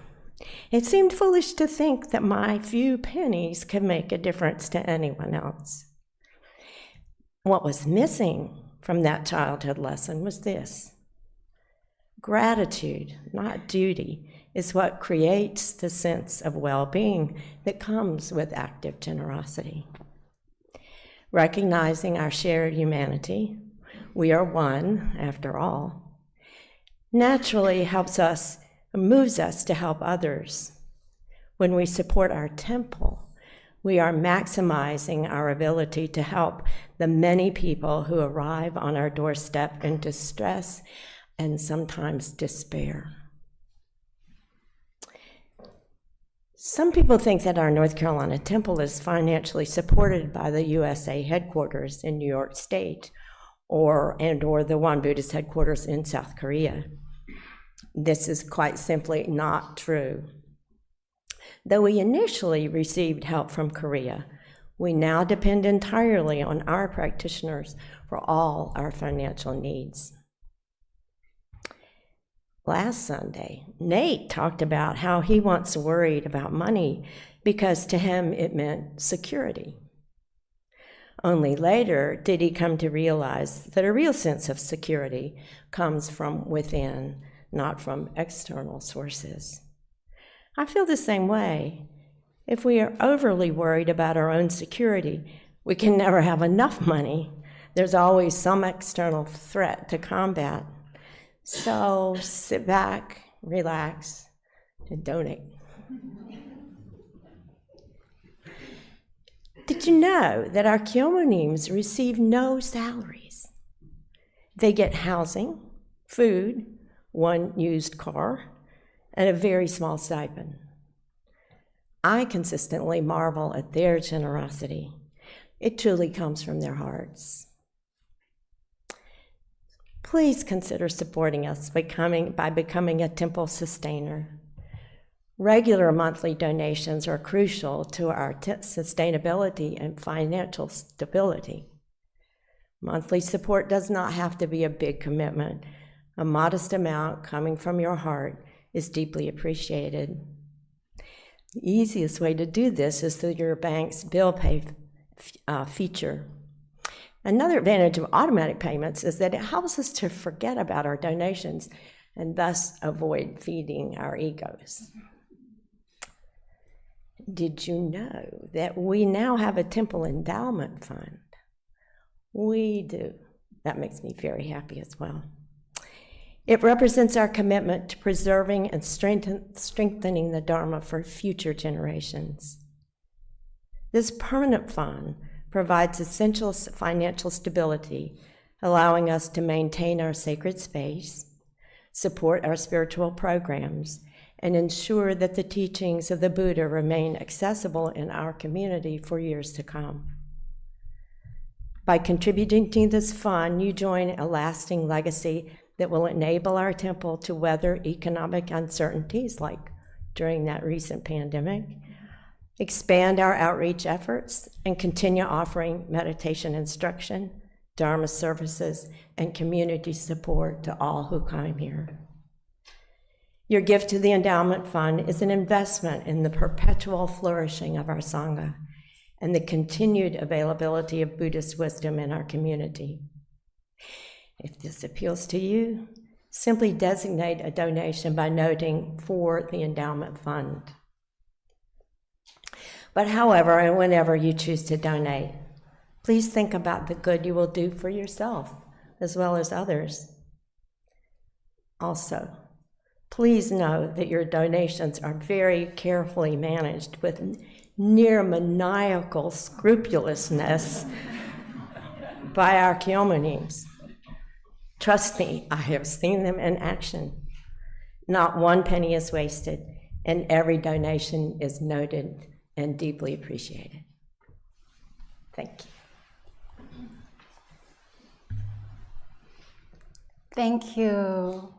It seemed foolish to think that my few pennies could make a difference to anyone else. What was missing from that childhood lesson was this: gratitude, not duty, is what creates the sense of well-being that comes with active generosity. Recognizing our shared humanity, we are one after all, naturally moves us to help others. When we support our temple, we are maximizing our ability to help the many people who arrive on our doorstep in distress and sometimes despair. Some people think that our North Carolina temple is financially supported by the USA headquarters in New York State or the Won Buddhist headquarters in South Korea. This is quite simply not true. Though we initially received help from Korea, we now depend entirely on our practitioners for all our financial needs. Last Sunday, Nate talked about how he once worried about money because to him it meant security. Only later did he come to realize that a real sense of security comes from within, not from external sources. I feel the same way. If we are overly worried about our own security, we can never have enough money. There's always some external threat to combat. So sit back, relax, and donate. Did you know that our Kyomonims receive no salaries? They get housing, food, one used car, and a very small stipend. I consistently marvel at their generosity. It truly comes from their hearts. Please consider supporting us by becoming a temple sustainer. Regular monthly donations are crucial to our sustainability and financial stability. Monthly support does not have to be a big commitment. A modest amount coming from your heart is deeply appreciated. The easiest way to do this is through your bank's bill pay feature. Another advantage of automatic payments is that it helps us to forget about our donations and thus avoid feeding our egos. Did you know that we now have a temple endowment fund? We do. That makes me very happy as well. It represents our commitment to preserving and strengthening the Dharma for future generations. This permanent fund provides essential financial stability, allowing us to maintain our sacred space, support our spiritual programs, and ensure that the teachings of the Buddha remain accessible in our community for years to come. By contributing to this fund, you join a lasting legacy that will enable our temple to weather economic uncertainties like during that recent pandemic, expand our outreach efforts, and continue offering meditation instruction, Dharma services, and community support to all who come here. Your gift to the endowment fund is an investment in the perpetual flourishing of our Sangha and the continued availability of Buddhist wisdom in our community. If this appeals to you, simply designate a donation by noting for the endowment fund. But however and whenever you choose to donate, please think about the good you will do for yourself as well as others. Also, please know that your donations are very carefully managed with near maniacal scrupulousness by our Kyomunims. Trust me, I have seen them in action. Not one penny is wasted, and every donation is noted and deeply appreciated. Thank you. Thank you.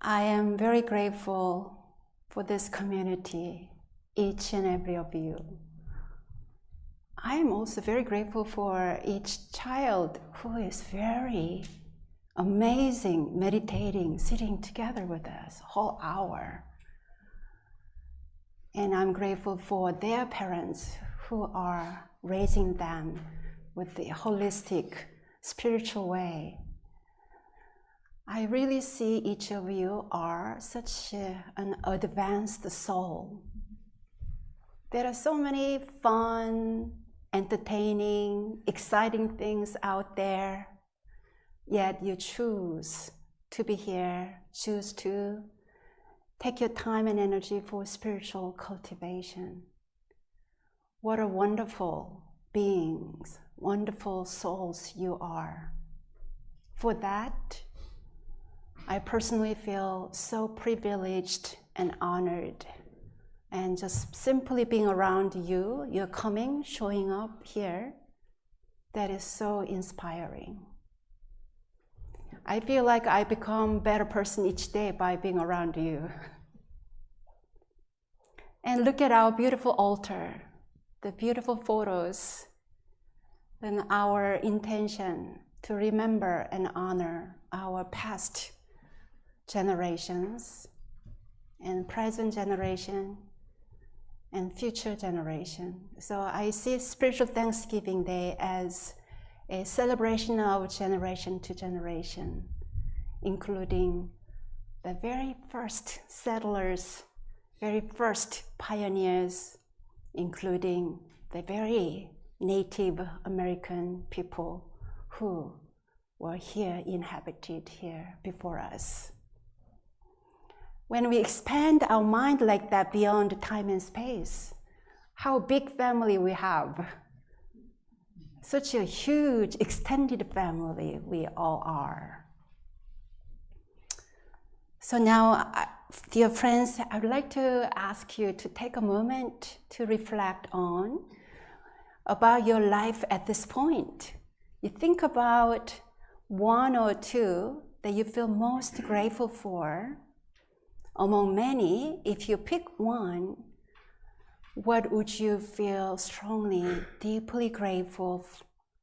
I am very grateful for this community, each and every of you. I am also very grateful for each child who is very amazing, meditating, sitting together with us a whole hour. And I'm grateful for their parents who are raising them with the holistic, spiritual way. I really see each of you are such an advanced soul. There are so many fun, entertaining, exciting things out there, yet you choose to be here, choose to take your time and energy for spiritual cultivation. What a wonderful beings, wonderful souls you are. For that, I personally feel so privileged and honored. And just simply being around you, you're coming, showing up here, that is so inspiring. I feel like I become a better person each day by being around you. And look at our beautiful altar, the beautiful photos, and our intention to remember and honor our past generations and present generation and future generation. So I see Spiritual Thanksgiving Day as a celebration of generation to generation, including the very first settlers, very first pioneers, including the very Native American people who were here, inhabited here before us. When we expand our mind like that beyond time and space, how big family we have. Such a huge, extended family we all are. So now, dear friends, I'd like to ask you to take a moment to reflect on about your life at this point. You think about one or two that you feel most grateful for. Among many, if you pick one, what would you feel strongly, deeply grateful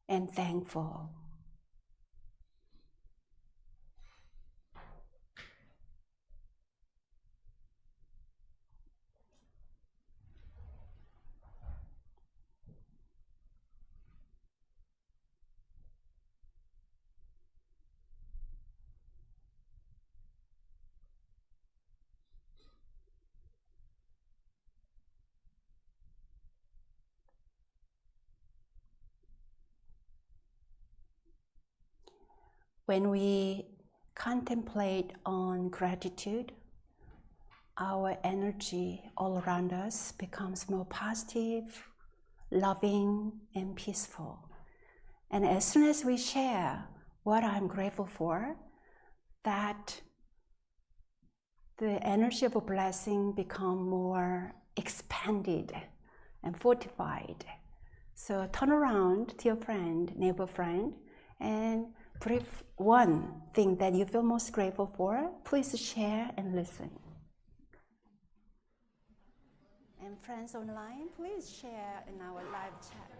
and thankful? When we contemplate on gratitude, our energy all around us becomes more positive, loving, and peaceful. And as soon as we share what I'm grateful for, that the energy of a blessing becomes more expanded and fortified. So turn around to your friend, neighbor friend, and brief one thing that you feel most grateful for. Please share and listen. And friends online, please share in our live chat.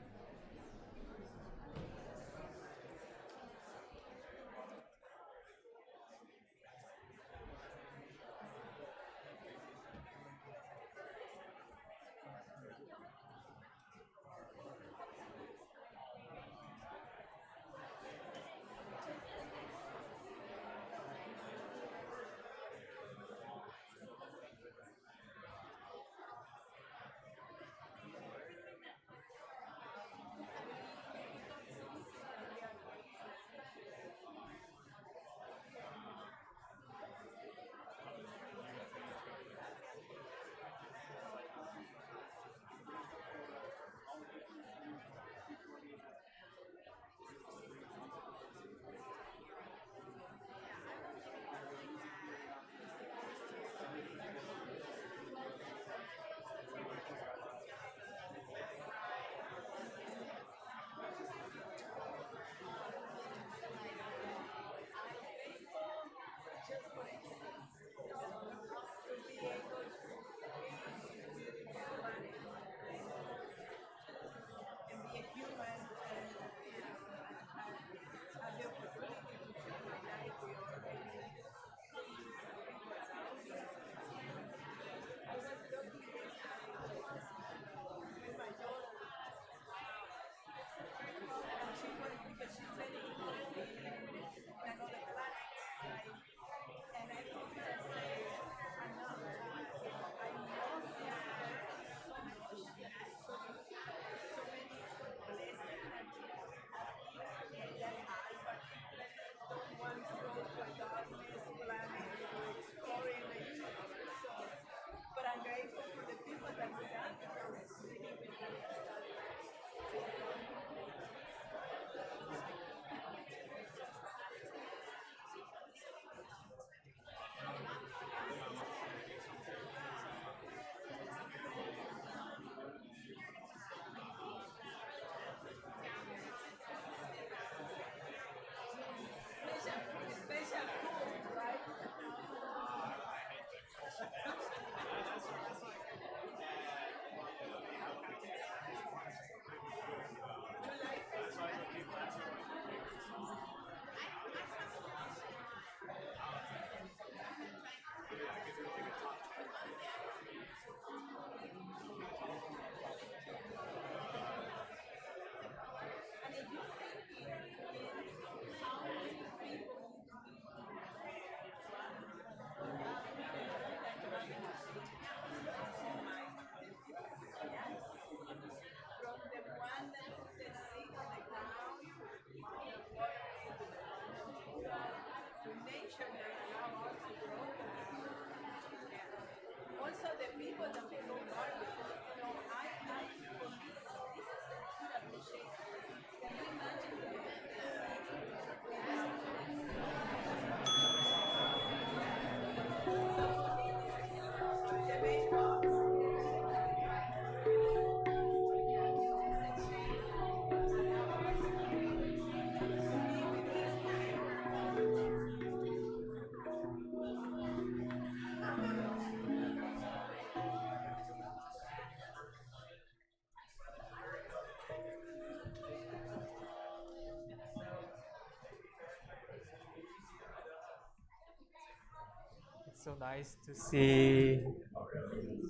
It's so nice to see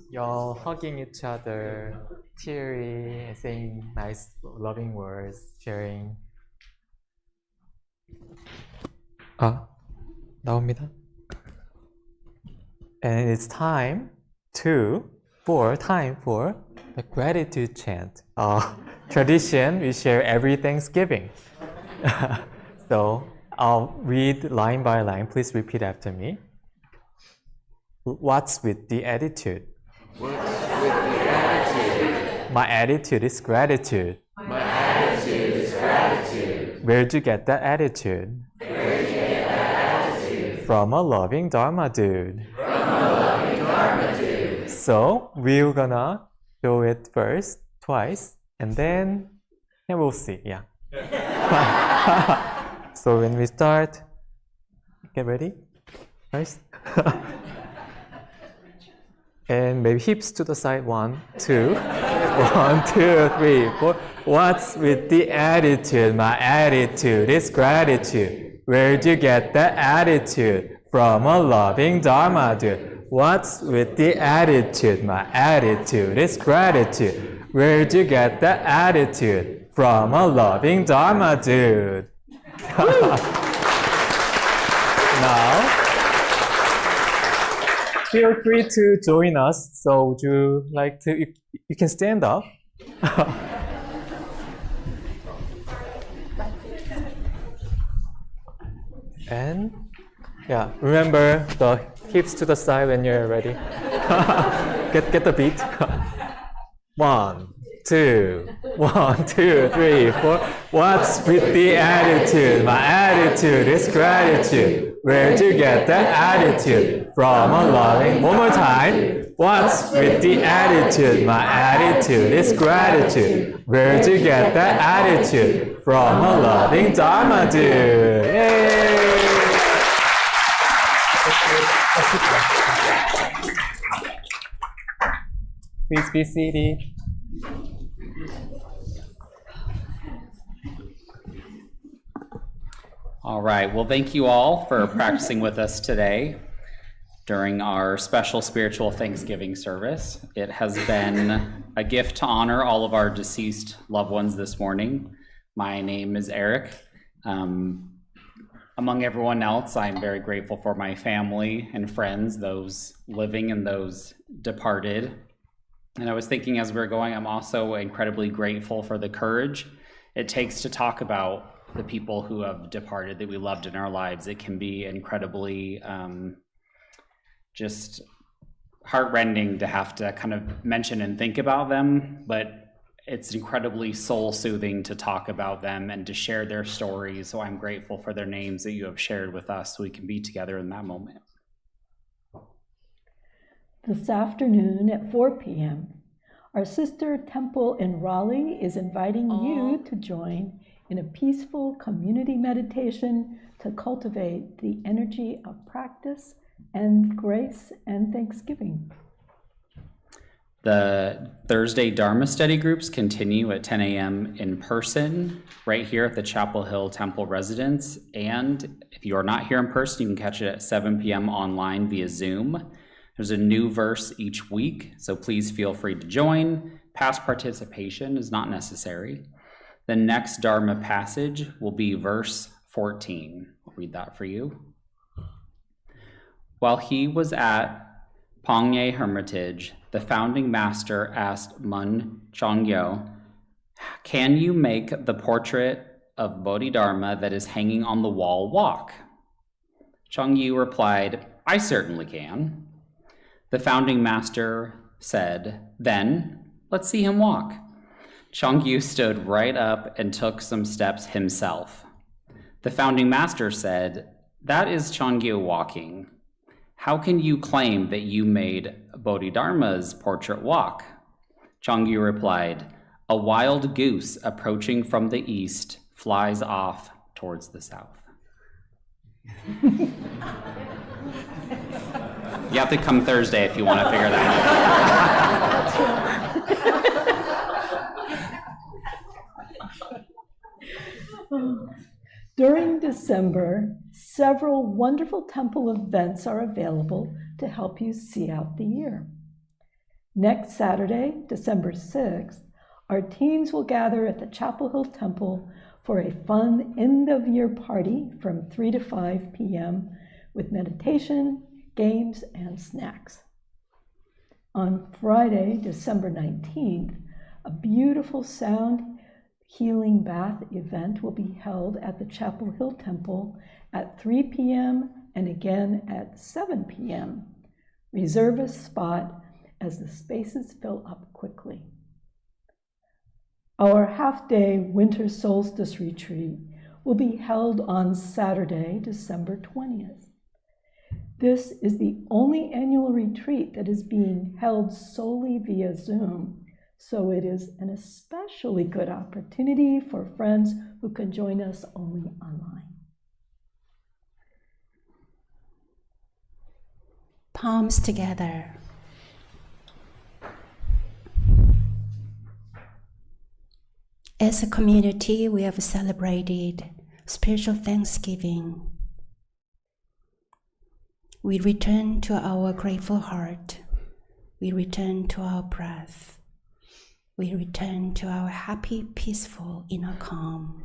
y'all hugging each other, teary, and saying nice, loving words, sharing. 나옵니다. And it's time for the gratitude chant. Tradition, we share every Thanksgiving. So I'll read line by line. Please repeat after me. What's with the attitude? What's with the attitude? My attitude is gratitude. My attitude is gratitude. Where'd you get that attitude? Where'd you get that attitude? From a loving Dharma dude. From a loving Dharma dude. So we're gonna do it first, twice, and then we'll see. Yeah. So when we start, get ready. First. And maybe hips to the side. 1, 2. 1, 2, 3, 4. What's with the attitude? My attitude is gratitude. Where'd you get that attitude? From a loving Dharma dude. What's with the attitude? My attitude is gratitude. Where'd you get that attitude? From a loving Dharma dude. Now, feel free to join us. So would you like to, you can stand up. And yeah, remember the hips to the side when you're ready. Get the beat. 1, 2, 1, 2, 3, 4. What's with the attitude? My attitude is gratitude. Where'd you get that attitude? From a loving. One more time. What's with the attitude? My attitude is gratitude. Where'd you get that attitude? From a loving Dharma dude. Yay! Please be seated. All right, well, thank you all for practicing with us today during our special spiritual Thanksgiving service. It has been a gift to honor all of our deceased loved ones this morning. My name is Eric. Among everyone else, I'm very grateful for my family and friends, those living and those departed. And I was thinking as we were going, I'm also incredibly grateful for the courage it takes to talk about the people who have departed that we loved in our lives. It can be incredibly just heartrending to have to kind of mention and think about them, but it's incredibly soul-soothing to talk about them and to share their stories. So I'm grateful for their names that you have shared with us so we can be together in that moment. This afternoon at 4 p.m., our sister temple in Raleigh is inviting you to join in a peaceful community meditation to cultivate the energy of practice and grace and thanksgiving. The Thursday Dharma study groups continue at 10 a.m. in person right here at the Chapel Hill Temple residence. And if you are not here in person, you can catch it at 7 p.m. online via Zoom. There's a new verse each week, so please feel free to join. Past participation is not necessary. The next Dharma passage will be verse 14. I'll read that for you. While he was at Pongye Hermitage, the founding master asked Mun Chongyeo, "Can you make the portrait of Bodhidharma that is hanging on the wall walk?" Chongyeo replied, "I certainly can." The founding master said, "Then, let's see him walk." Chongyu stood right up and took some steps himself. The founding master said, "That is Chongyu walking. How can you claim that you made Bodhidharma's portrait walk?" Chongyu replied, "A wild goose approaching from the east flies off towards the south." You have to come Thursday if you want to figure that out. During December, several wonderful temple events are available to help you see out the year. Next Saturday, December 6th, our teens will gather at the Chapel Hill Temple for a fun end-of-year party from 3 to 5 p.m. with meditation, games, and snacks. On Friday, December 19th, a beautiful sound healing bath event will be held at the Chapel Hill Temple at 3 p.m. and again at 7 p.m. Reserve a spot as the spaces fill up quickly. Our half-day winter solstice retreat will be held on Saturday, December 20th. This is the only annual retreat that is being held solely via Zoom, so it is an especially good opportunity for friends who can join us only online. Palms together. As a community, we have celebrated spiritual Thanksgiving. We return to our grateful heart. We return to our breath. We return to our happy, peaceful inner calm.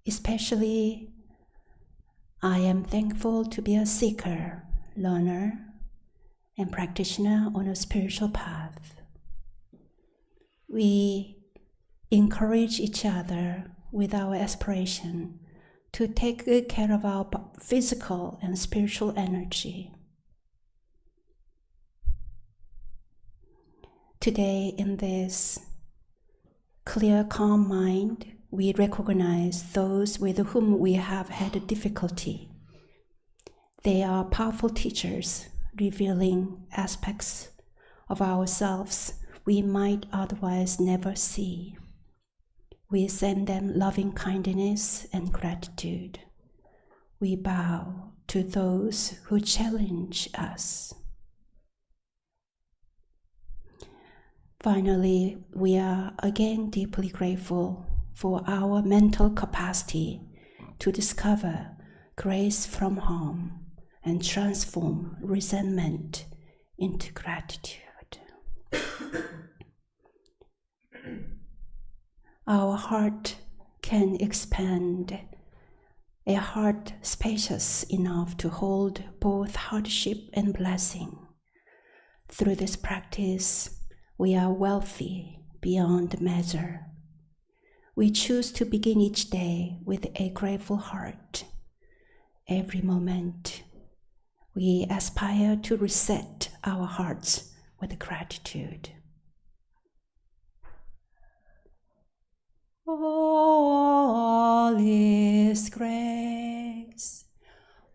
Especially, I am thankful to be a seeker, learner, and practitioner on a spiritual path. We encourage each other with our aspiration to take good care of our physical and spiritual energy. Today, in this clear, calm mind, we recognize those with whom we have had difficulty. They are powerful teachers, revealing aspects of ourselves we might otherwise never see. We send them loving kindness and gratitude. We bow to those who challenge us. Finally, we are again deeply grateful for our mental capacity to discover grace from harm and transform resentment into gratitude. Our heart can expand, a heart spacious enough to hold both hardship and blessing. Through this practice, we are wealthy beyond measure. We choose to begin each day with a grateful heart. Every moment, we aspire to reset our hearts with gratitude. All is grace.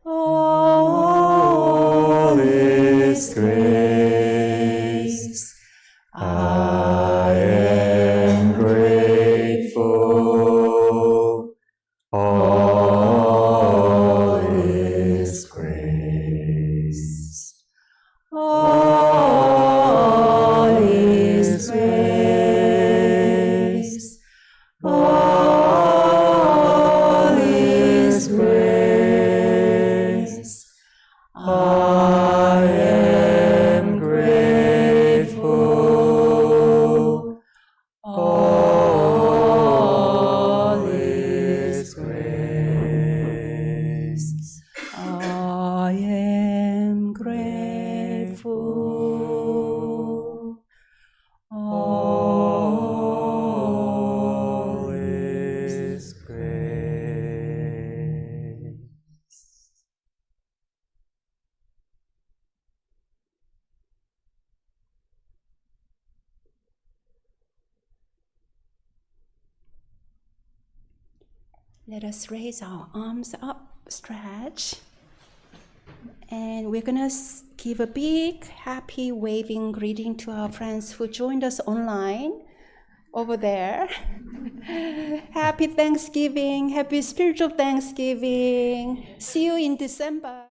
All is grace. I am grateful. All is grace. All is grace. All is grace. I am grateful. All is grace. I am grateful. All is grace. Let us raise our arms up, stretch. And we're going to give a big, happy, waving greeting to our friends who joined us online over there. Happy Thanksgiving, happy spiritual Thanksgiving. See you in December.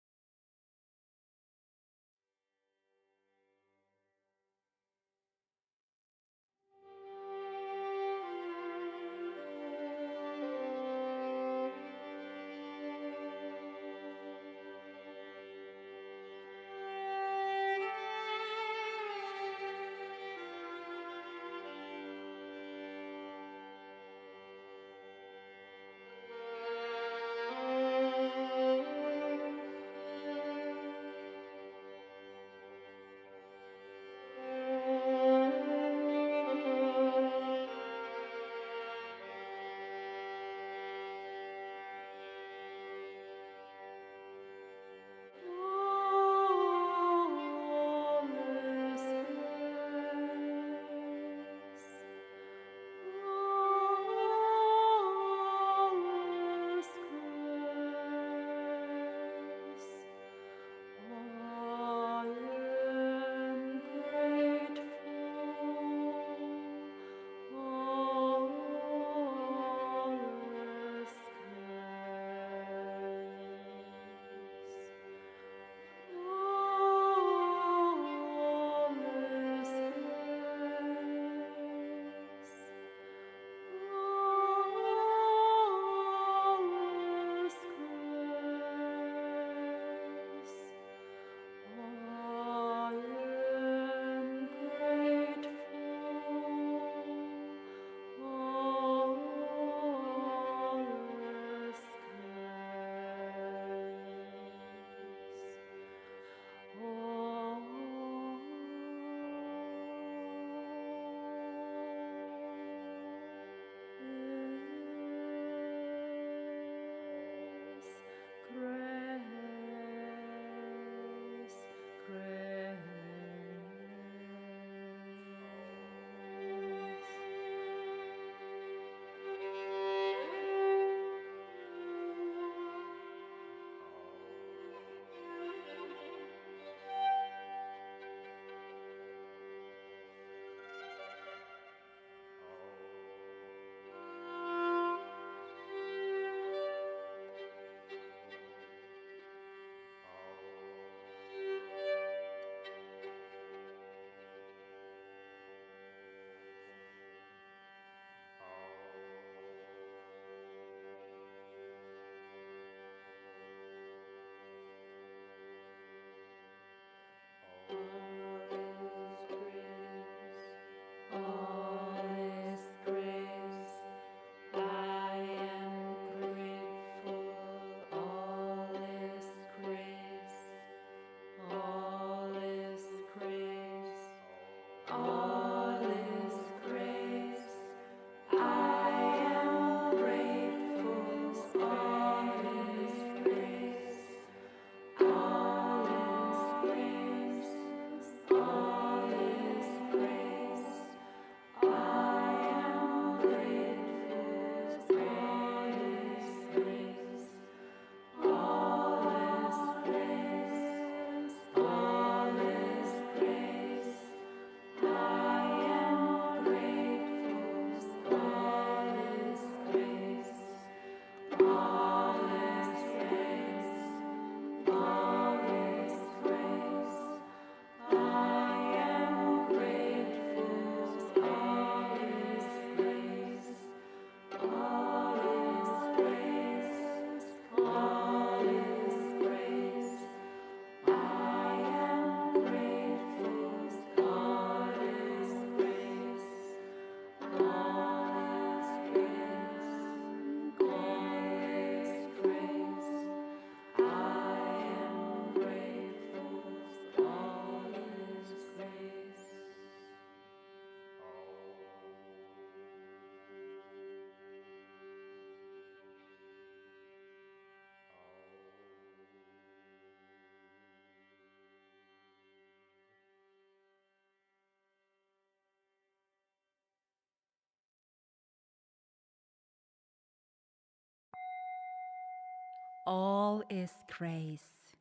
All is grace.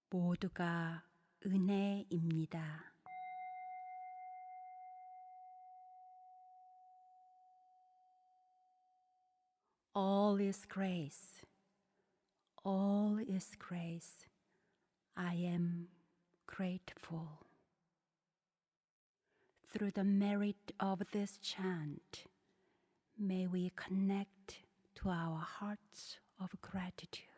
모두가 은혜입니다. All is grace. All is grace. I am grateful. Through the merit of this chant, may we connect to our hearts of gratitude.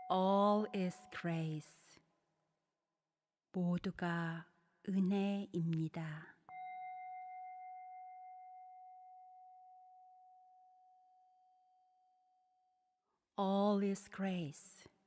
All is grace. 모두가 은혜입니다. All is grace.